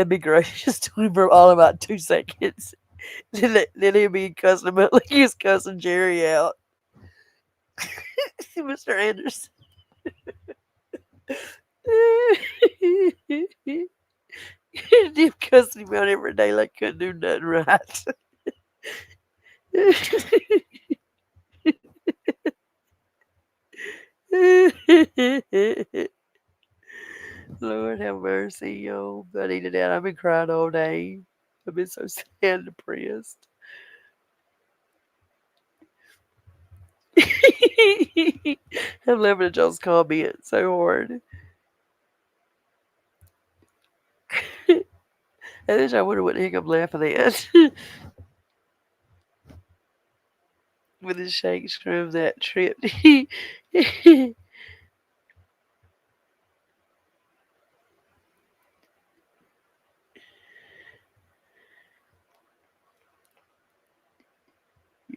be gracious to him for all about 2 seconds. Then he'll be cussing him out like he was cussing Jerry out. Mr. Anderson. Him cussing him out every day like couldn't do nothing right. Lord have mercy, yo. I needed that. I've been crying all day. I've been so sad and depressed. I'm laughing at y'all's comment so hard. I wish I wonder what the heck I'm laughing at. With his shake scrum that trip.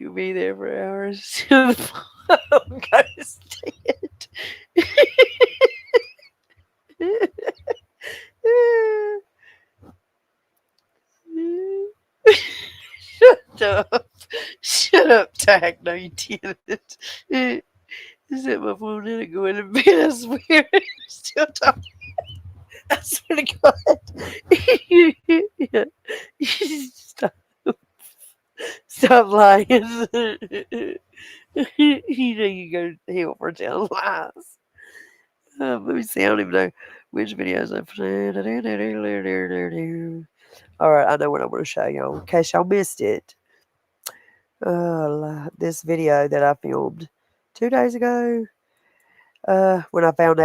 You be there for hours. I'm gonna stand. Shut up. Shut up, Tag. No, you didn't. Is it my phone didn't go in bed? I swear. Still talking. I swear to God. Stop. Stop lying. You know you go to hell for telling lies. Let me see. I don't even know which videos I've played. All right, I know what I'm going to show y'all. In case y'all missed it, this video that I filmed 2 days ago. When I found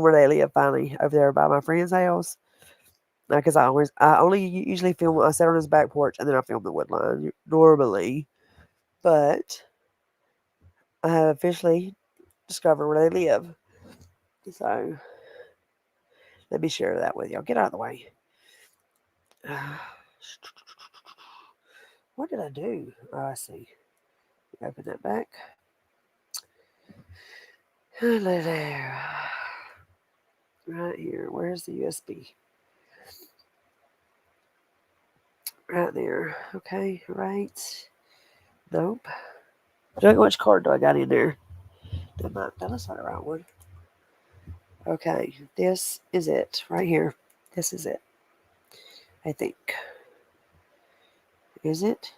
where they live finally over there by my friend's house. Because I only usually film. I sit on his back porch and then I film the wood line normally, but I have officially discovered where they live. So let me share that with y'all. Get out of the way. What did I do? Oh, I see. Open that back. Hello there. Right here. Where's the USB? Right there. Okay, right. Nope. Which card do I got in there? That's not the right one. Okay, this is it. Right here. This is it. I think. Is it?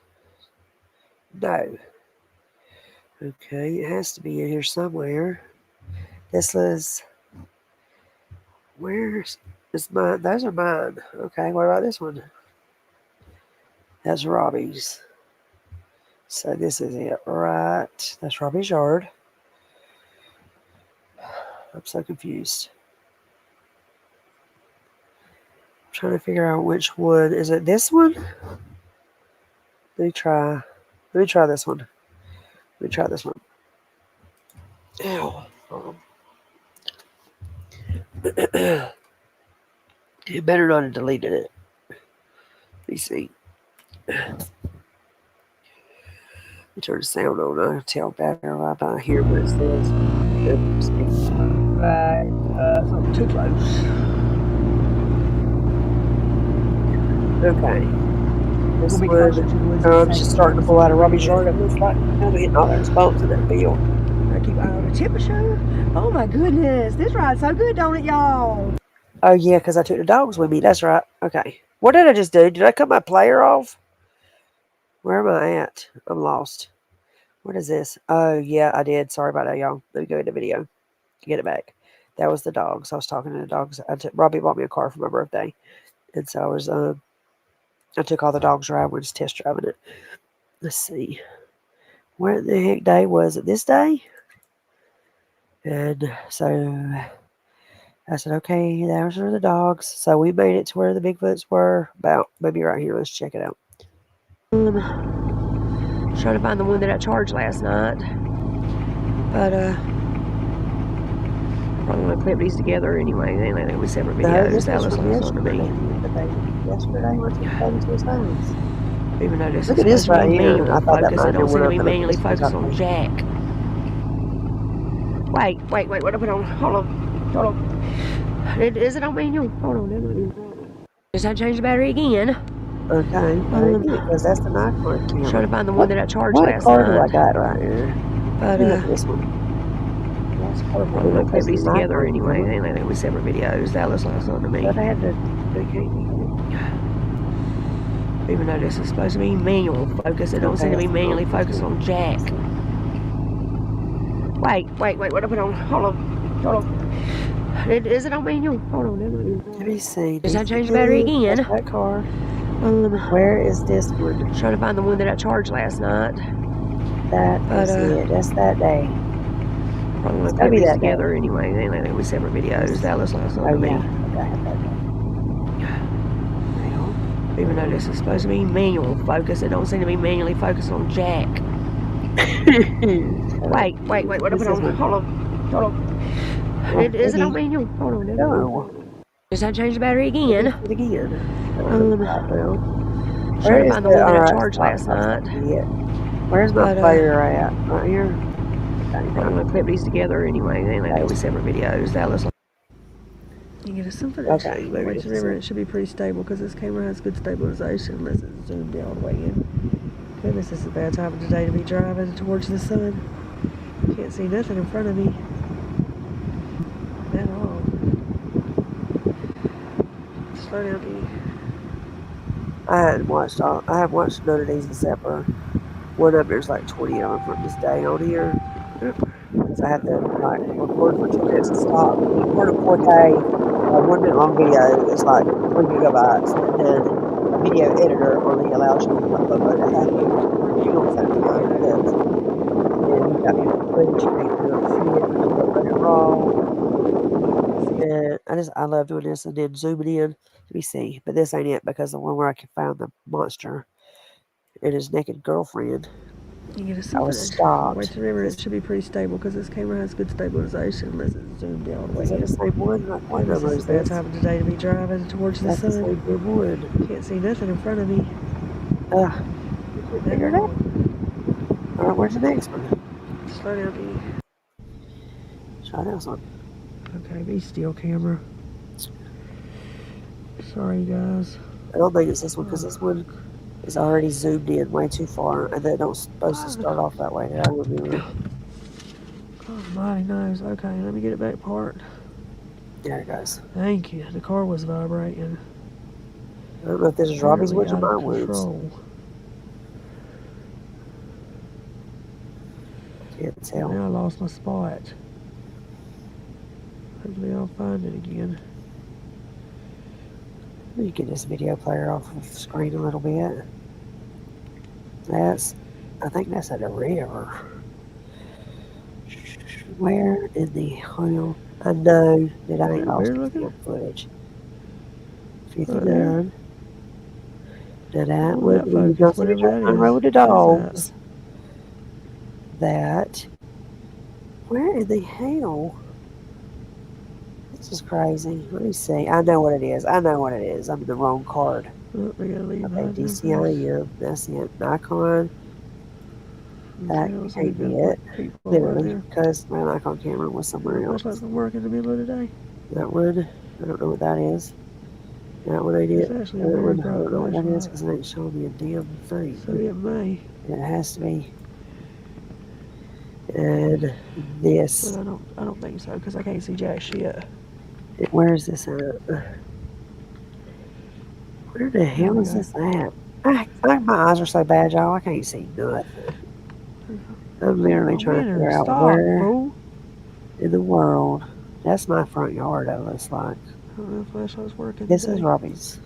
No. Okay, it has to be in here somewhere. This is. Where's. Is mine? Those are mine. Okay, what about this one? That's Robbie's. So this is it, right? That's Robbie's yard. I'm so confused. I'm trying to figure out which one. Is it this one? Let me try. Let me try this one. Let me try this one. Ew. You better not have deleted it. Let me see. Let me turn the sound on. I'll tell better if I hear what it says. Right. It's not too close. Okay. This We'll be would, closer to the woods in a I'm just second. starting to pull out of Robbie's yard. It looks like I'll be hitting all those bumps in that field. I keep eye on the tip of show. Oh my goodness, this ride's so good, don't it, y'all? Oh yeah, because I took the dogs with me. That's right. Okay. What did I just do? Did I cut my player off? Where am I at? I'm lost. What is this? Oh yeah, I did. Sorry about that, y'all. Let me go into video to get it back. That was the dogs. I was talking to the dogs. Robbie bought me a car for my birthday, and so I took all the dogs around. We're just test driving it. Let's see. Where the heck day was it? This day? And so I said, okay, those are the dogs. So we made it to where the Bigfoots were. About maybe right here. Let's check it out. Trying to find the one that I charged last night. But probably gonna clip these together anyway. They like with separate videos. That was on to me. Yesterday went to his house. Even though this is supposed to be manual focus, I don't seem to be manually focused on Jack. Wait, what I put on? Hold on. Is it on manual? Hold on, does that change the battery again? Okay, because that's the night car camera. Trying to find the one that I charged last night. What car do I got right here? But this one. I'm gonna clip these together anyway. They like with separate videos. That looks like something to me. But I had to. Even though this is supposed to be manual focus, it don't seem to be manually focused on Jack. Wait, what I put on? Hold on. Is it on manual? Hold on, let me see. Does that change the battery again? That car. Where is this one? Trying to find the one that I charged last night. That is it. That's that day. I'm gonna put these together anyway. They like with separate videos. That looks like something to me. Even though this is supposed to be manual focus, it don't seem to be manually focused on Jack. Wait, what I put on? Hold on. Is it on manual? Hold on. No. Does that change the battery again? Trying to find the one that I charged last night. Where's my player at? Right here? I'm gonna clip these together anyway. They like with separate videos. That looks like. You get a something. Okay, maybe remember it should be pretty stable because this camera has good stabilization unless it's zoomed all the way in. Goodness, this is a bad time of the day to be driving towards the sun. Can't see nothing in front of me at all. Slow down, D. I haven't watched none of these except for one of them. There's like 20 of them from this day on here. So I had to like record for 2 minutes and stop. Record a 4K, 1 minute long video is like 3 gigabytes, and then a video editor only allows you to upload a half minute film at a time. Because then you got your footage, you can't see it, you upload it raw. And I love doing this and then zooming in. Let me see, but this ain't it because the one where I can find the monster and his naked girlfriend. I was stopped. Wait, remember it should be pretty stable because this camera has good stabilization unless it's zoomed all the way. Is that the same one? What number is this? Time of the day to be driving towards the sun. That's the same wood. Can't see nothing in front of me. Figure it out. All right, where's the next one? Slow down, B. Try this one. Okay, be still, camera. Sorry, guys. I don't think it's this one because this one is already zoomed in way too far, and they don't supposed to start off that way. I remember. Oh, mighty knows. Okay, let me get it back apart. There it goes. Thank you. The car was vibrating. I don't know if this is Robbie's woods or my woods. Can't tell. Now I lost my spot. Hopefully I'll find it again. Let me get this video player off of the screen a little bit. I think that's at the river. Where in the hell? I know that I Is ain't that a lost bear this looking? damn footage. Right there. 59. Now that Oh, one, that when you don't focus, see me whatever driving that down the is. road with the What is that? dogs. That. Where in the hell? This is crazy. Let me see. I know what it is. I know what it is. I'm in the wrong card. Oh, we gotta leave Okay, behind there first. DCIM. That's it. Nikon. Okay, That looks like can't we've be got it. people right Literally, there. because my Nikon camera was somewhere Looks like else. we work in the middle of the day. That one, I don't know what that is. That one ain't It's it. actually a That very one, I bright don't know what that is flashlight. because it ain't showing me a damn thing. So it may, It has to be. And this. but I don't think so because I can't see jack shit. Where is this at? Where the There hell we is go. this at? My eyes are so bad, y'all. I can't see nothing. I'm literally Oh trying to man, figure out stop, where fool. in the world. That's my front yard, it looks like. I don't know if flashlight's working This is today. Robbie's,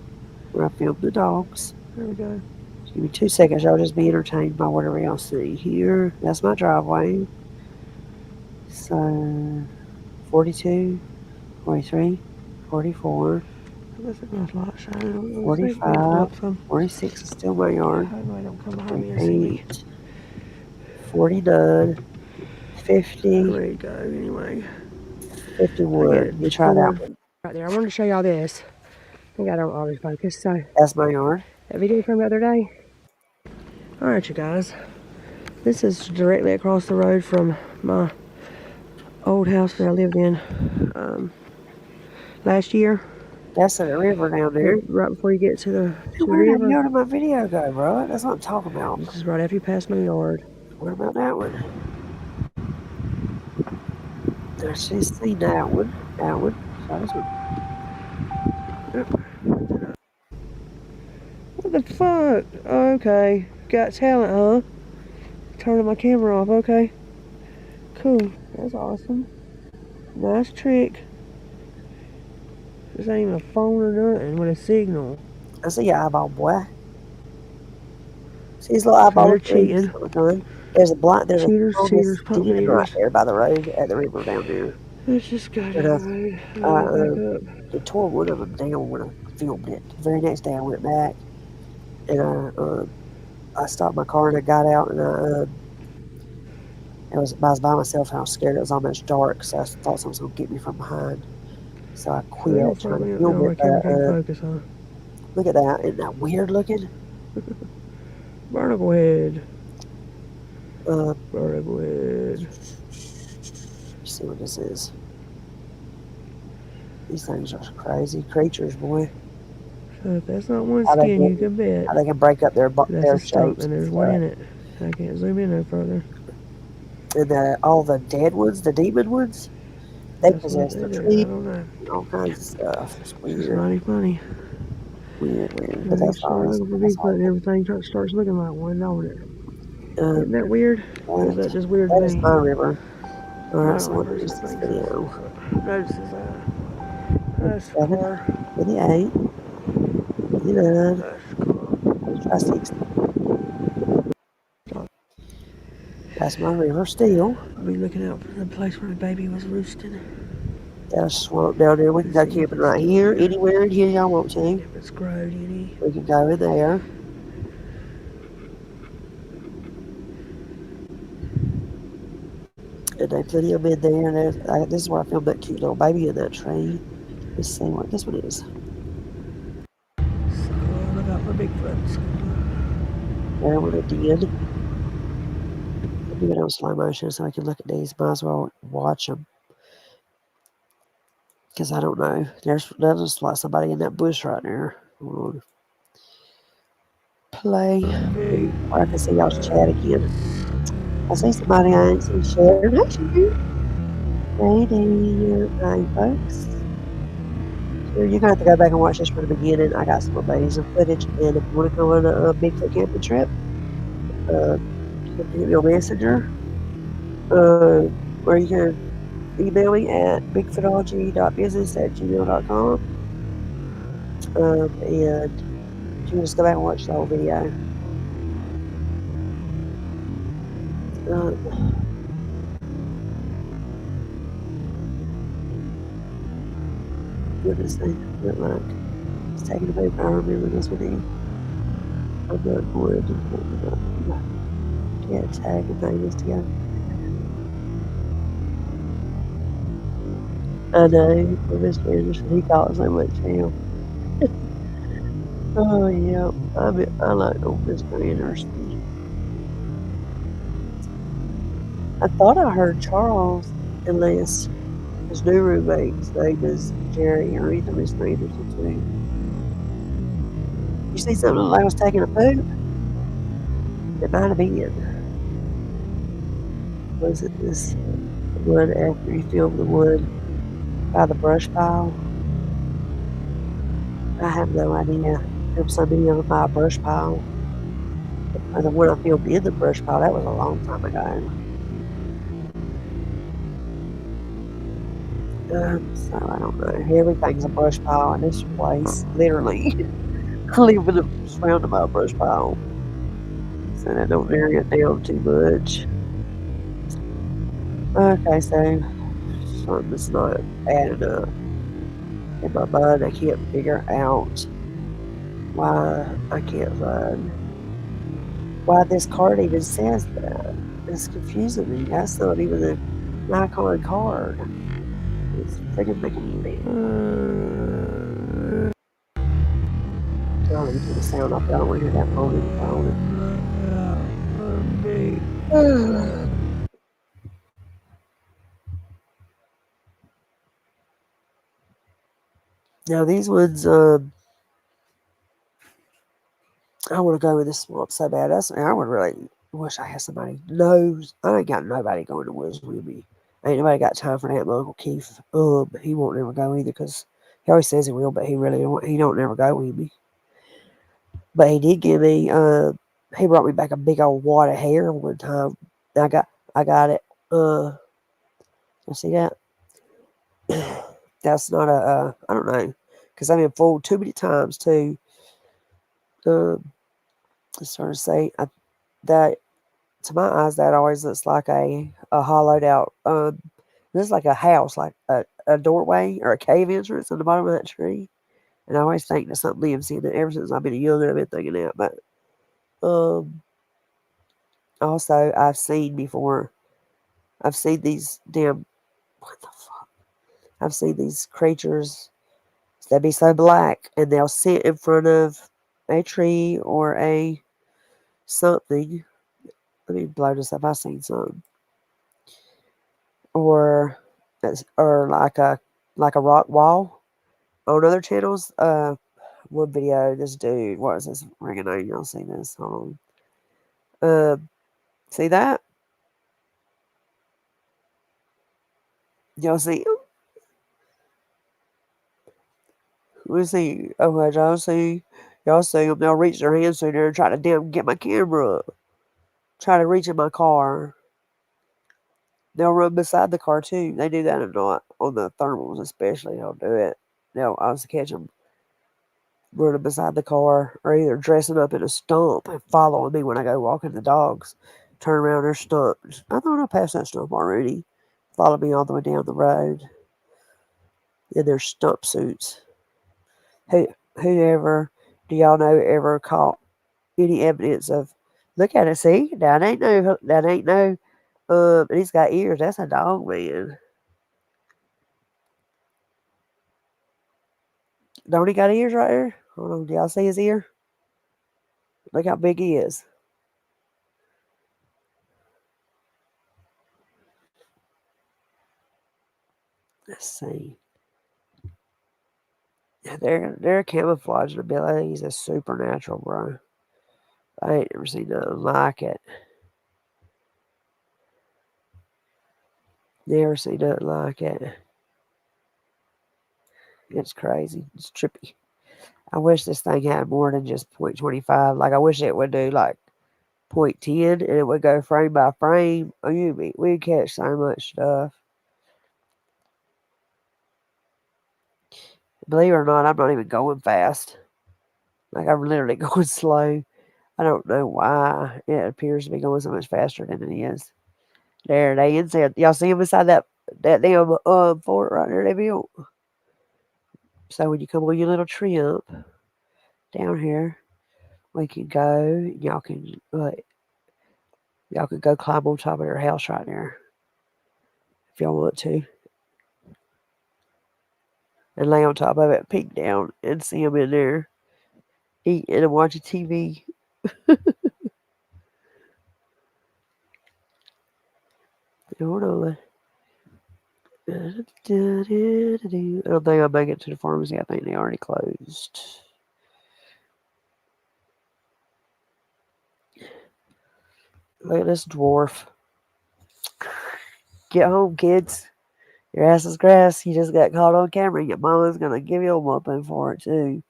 where I filmed the dogs. There we go. Just give me 2 seconds, y'all. Just be entertained by whatever y'all see here. That's my driveway. So, 42, 43, 44, That's a good light shining. Let's see if we can pull 45, up some. 46 is still my Yeah, yard. hopefully don't come behind me and see me. 48, 49, I'm 50, ready to go anyway. I 51. get Let it me try that before. one. Right there. I wanted to show y'all this. I think I don't autofocus. So That's my yard. that video from the other day. All right, you guys. This is directly across the road from my old house that I lived in last year. That's in the river down there. Right before you get to Dude, the where did river. the my video go, bro? That's what I'm talking about. This is right after you pass my yard. What about that one? I should see that one. That one. Try this one. What the fuck? Okay. Got talent, huh? Turning my camera off. Okay. Cool. That's awesome. Nice trick. This ain't even a phone or nothing with a signal. I see your eyeball, boy. See his little So eyeball they're look through? cheating. There's a Cheaters, cheaters, humongous pump den right eaters. there by the road at the river down there. Let's just go And down the road. I, I'll back it tore one of them down when I filmed it. The very next day I went back and I stopped my car and I got out and I was by myself and I was scared. It was almost dark, so I thought someone was gonna get me from behind. So I So they're gonna quit start trying to being, film no, it. my camera can't focus, huh? Look at that. Isn't that weird looking? Barnacle head. Uh, Barnacle head. let's see what this is. These things are crazy creatures, boy. So if that's not one How they skin, you get, can bet how they can break up that's a their stump shapes and and there's one stuff. in it. I can't zoom in no further. And all the dead ones, the demon ones, they That's what possess they the do. tree I don't know. and all kinds of stuff. It's It's just weird, mighty funny. weird, weird. But When you that's start awesome. looking for That's Bigfoot and awesome. everything starts looking like one, don't it? Um, Isn't that weird? Or is that that just weird to that is me? my river. All I right, don't so know. what First is I this think video? notices that's a 57, car. 58, 59. That's a car. Let's try 60. I'll That's my river still. be looking out for the place where the baby was roosting. There's a swamp down there. We can Let's go see if camping it's right still here, there. anywhere in here y'all want to. If it's growed any. We can go in there. And they plenty of them in there. This is where I filmed that cute little baby in that tree. Let's see what this one is. So look out for Bigfoot. There one I did. I'll do it on slow motion so I can look at these. Might as well watch them. Because I don't know. There's just like somebody in that bush right there. Hold on. Play. Or I can see y'all's chat again. I see somebody I ain't seen sharing. Hey, Sharon. Hey there. Hi, folks. Sure, you're going to have to go back and watch this from the beginning. I got some amazing footage. And if you want to go on a Bigfoot camping trip, you can hit me on Messenger. Or you can email me at bigfootology.business@gmail.com. And you can just go back and watch the whole video. Um, what is they look like? It's taking a paper. I remember this one. I'm not going to get tag and bring this together. I know, for Mr. Anderson, he talks so much now. Oh, yeah, I like old Mr. Anderson. I thought I heard Charles, unless his new roommate's name is Jerry, or either Mr. Anderson too. You see something like I was taking a poop? It might have been. Was it this one after you filmed the one by the brush pile? I have no idea. There was so many of them by a brush pile. The one I filmed in the brush pile, that was a long time ago. So I don't know. Everything's a brush pile in this place, literally. I live in surrounded by a brush pile. So that don't narrow it down too much. Okay, so something's not adding up. In my mind, I can't figure out why I can't find why this card even says that. It's confusing me. That's not even a Nikon card. It's freaking making me mad. Oh, let me turn the sound off. I don't want to hear that phone in the phone. Now these ones, I want to go with this swamp so bad. I would really wish I had somebody knows. I ain't got nobody going to woods with me. Ain't nobody got time for that. My Uncle Keith, he won't never go either because he always says he will, but he don't never go with me. But he did give me, he brought me back a big old wad of hair one time. I got it. You see that? That's not I don't know, because I've been fooled too many times too. Sort of say that to my eyes, that always looks like a hollowed out. This is like a house, like a doorway or a cave entrance in the bottom of that tree. And I always think that something lives in it. Ever since I've been young, I've been thinking that. But also, I've seen before. I've seen these damn. What the fuck? I've seen these creatures that be so black, and they'll sit in front of a tree or a something. Let me blow this up. I've seen some, or like a rock wall on other channels. One video, this dude, what is this ringing name? Y'all see this? Hold on. See that? Y'all see him? Let's see. Okay, y'all see them. They'll reach their hands through there and try to damn get my camera. Try to reach in my car. They'll run beside the car too. They do that a lot on the thermals, especially. They'll do it. They'll also catch them running beside the car or either dressing up in a stump and following me when I go walking the dogs. Turn around their stump. I thought I passed that stump already. Follow me all the way down the road in their stump suits. Whoever do y'all know ever caught any evidence of? Look at it, see that ain't no. And he's got ears. That's a dog, man. Don't he got ears right there? Hold on, do y'all see his ear? Look how big he is. Let's see. Their camouflage abilities is supernatural, bro. I ain't never seen nothing like it. Never seen nothing like it. It's crazy. It's trippy. I wish this thing had more than just .25. Like I wish it would do like .10 and it would go frame by frame. Oh, we'd catch so much stuff. Believe it or not, I'm not even going fast. Like I'm literally going slow. I don't know why it appears to be going so much faster than it is. There, they inside. Y'all see them beside that damn fort right there they built. So when you come on your little trip down here, we can go. Y'all can go climb on top of their house right there if y'all want to, and lay on top of it, peek down, and see them in there eating and watching TV. Hold on. I don't think I'll make it to the pharmacy. I think they already closed. Look at this dwarf. Get home, kids. Your ass is grass. You just got caught on camera. Your mama's gonna give you a whooping for it too.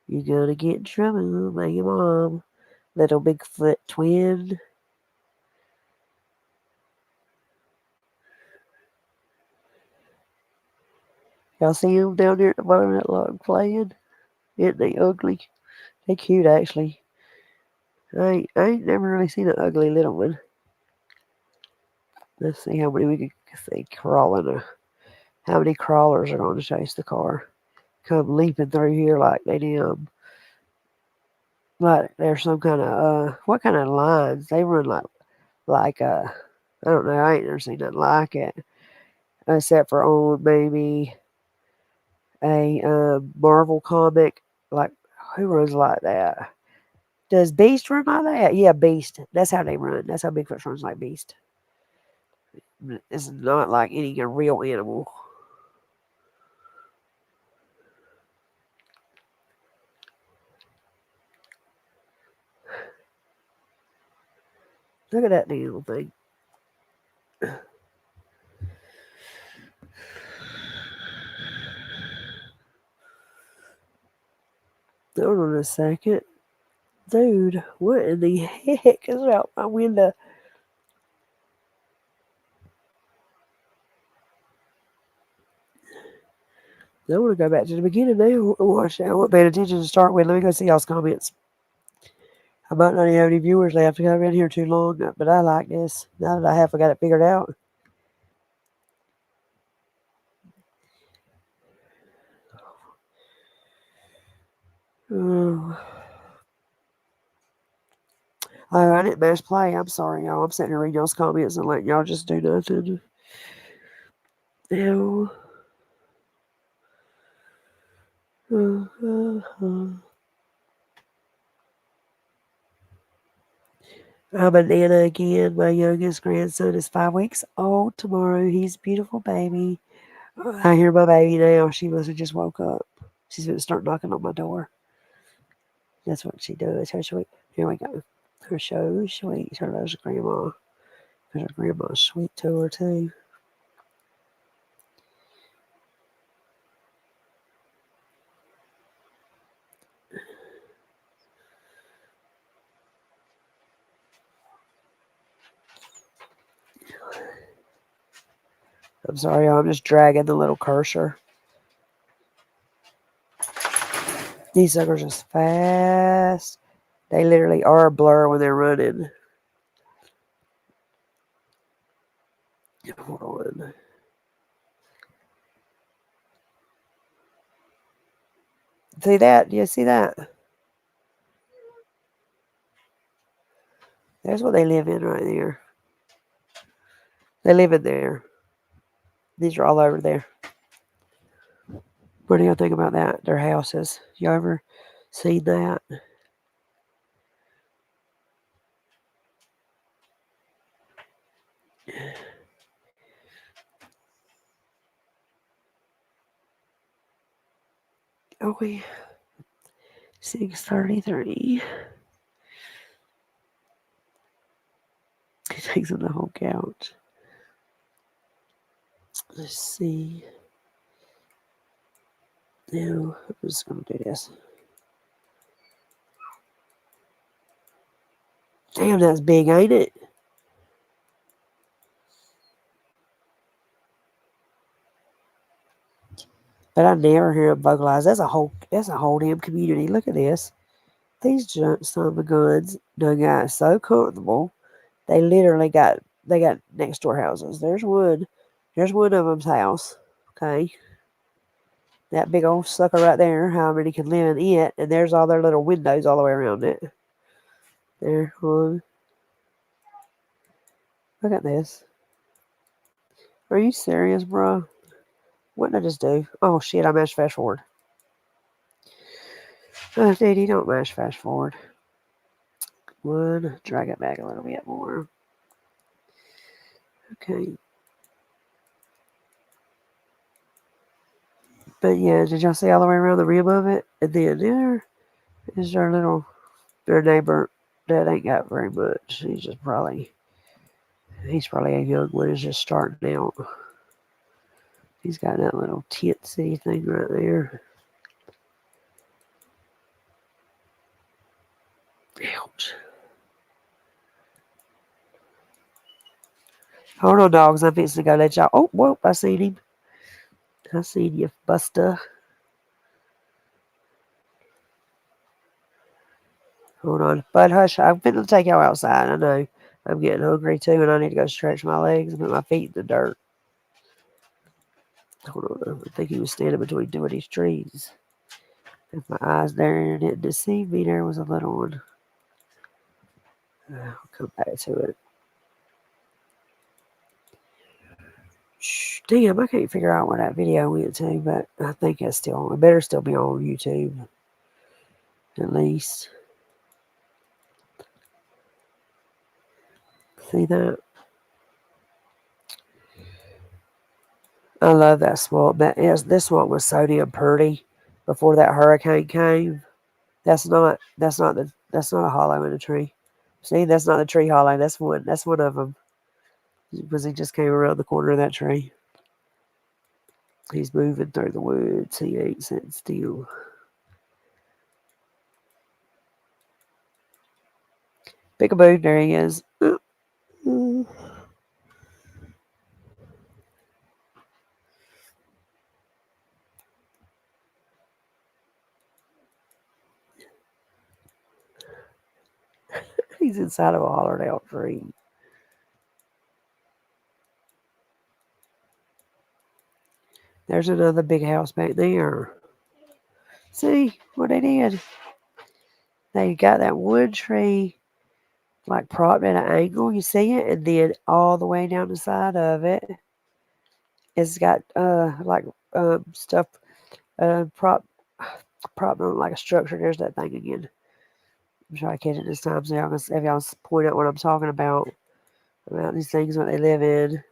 You're gonna get in trouble by your mom. Little Bigfoot twin. Y'all see them down there at the bottom of that log playing? Isn't they ugly? They cute actually. I ain't never really seen an ugly little one. Let's see how many we can see crawling. How many crawlers are going to chase the car? Come leaping through here like they damn. Like there's some kind of what kind of lines? They run like I don't know. I ain't never seen nothing like it except for on maybe a Marvel comic. Like who runs like that? Does Beast run like that? Yeah, Beast. That's how they run. That's how Bigfoot runs like Beast. It's not like any real animal. Look at that damn thing. Hold on a second. Dude, what in the heck is out my window? I want to go back to the beginning now. Watch out. I wasn't paying attention to start with. Let me go see y'all's comments. I might not even have any viewers left because I've been here too long, but I like this. Now that I have got it figured out. Oh, I didn't mash play. I'm sorry, y'all. I'm sitting here reading y'all's comments and letting y'all just do nothing. Ew. I'm a Nana again. My youngest grandson is 5 weeks old tomorrow. He's a beautiful baby. I hear my baby now. She must have just woke up. She's going to start knocking on my door. That's what she does. Here we go. Her so sweet. Her loves grandma. Because her grandma's sweet to her, too. I'm sorry, I'm just dragging the little cursor. These suckers are fast. They literally are a blur when they're running. Hold on. See that? Do you see that? There's what they live in right there. They live in there. These are all over there. What do y'all think about that? Their houses. You ever seen that? Okay. 6:33. It takes up the whole couch. Let's see. Now, I'm just going to do this. Damn, that's big, ain't it? But I never hear them vocalize. That's a whole damn community. Look at this. These son of a guns done got so comfortable. They literally got they got next door houses. There's one. There's one of them's house. Okay. That big old sucker right there, how many can live in it, and there's all their little windows all the way around it. There, one. Look at this. Are you serious, bro? What did I just do? Oh shit, I mashed fast forward. Oh, dude, you don't mash fast forward. One, drag it back a little bit more. Okay. But yeah, did y'all see all the way around the rim of it? And then there is their neighbor that ain't got very much. He's probably a young one, is just starting out. He's got that little tent city thing right there. Ouch. Hold on, dogs. I'm fixing to go let y'all. Oh, whoop, I seen him. I seen you, Buster. Hold on. But hush, I'm finna take y'all outside. I know. I'm getting hungry too, and I need to go stretch my legs and put my feet in the dirt. Hold on. I think he was standing between two of these trees. If my eyes there didn't deceive me, there was a little one. I'll come back to it. Shh, damn, I can't figure out where that video went to, but I think it better still be on YouTube. At least. See that? I love that swamp. This swamp was so damn pretty before that hurricane came. That's not a hollow in a tree. See, that's not the tree hollow. That's one of them. Because he just came around the corner of that tree. He's moving through the woods. He ain't sitting still. Peekaboo, there he is. He's inside of a hollowed out tree. There's another big house back there. See what they did? They got that wood tree like propped at an angle. You see it, and then all the way down the side of it, it's got stuff propped on like a structure. There's that thing again. I'm trying to catch it this time so y'all can if y'all point out what I'm talking about these things what they live in.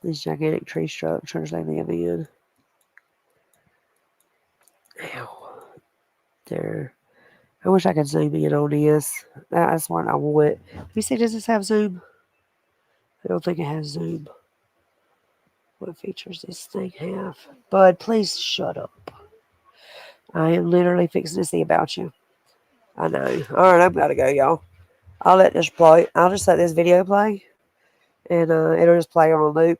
These gigantic tree structures they live in. Ow. There. I wish I could zoom in on this. That's what I want. Let me see, does this have zoom? I don't think it has zoom. What features does this thing have? Bud, please shut up. I am literally fixing to see about you. I know. Alright, I've got to go, y'all. I'll let this play. I'll just let this video play. And it'll just play on a loop.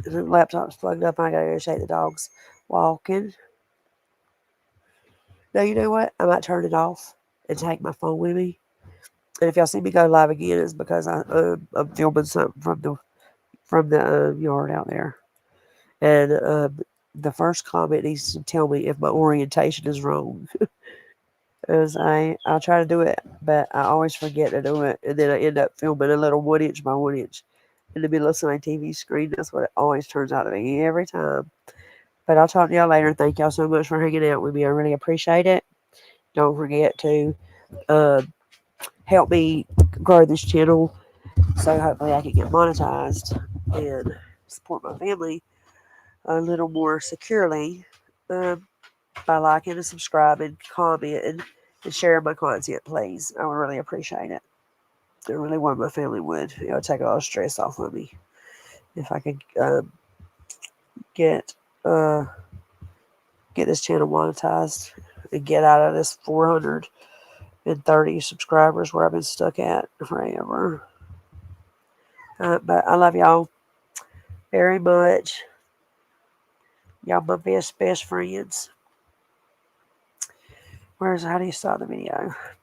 The laptop's plugged up. I gotta go shake the dogs walking. Now, you know what? I might turn it off and take my phone with me. And if y'all see me go live again, it's because I'm filming something from the yard out there. And the first comment needs to tell me if my orientation is wrong. Because I'll try to do it, but I always forget to do it. And then I end up filming a little 1 inch by 1 inch in the middle of my TV screen. That's what it always turns out to be every time. But I'll talk to y'all later. Thank y'all so much for hanging out with me. I really appreciate it. Don't forget to help me grow this channel so hopefully I can get monetized and support my family a little more securely by liking and subscribing, commenting, and sharing my content, please. I would really appreciate it. I really want my family would. It would take a lot of stress off of me if I could get this channel monetized and get out of this 430 subscribers where I've been stuck at forever. But I love y'all very much. Y'all my best friends. How do you start the video?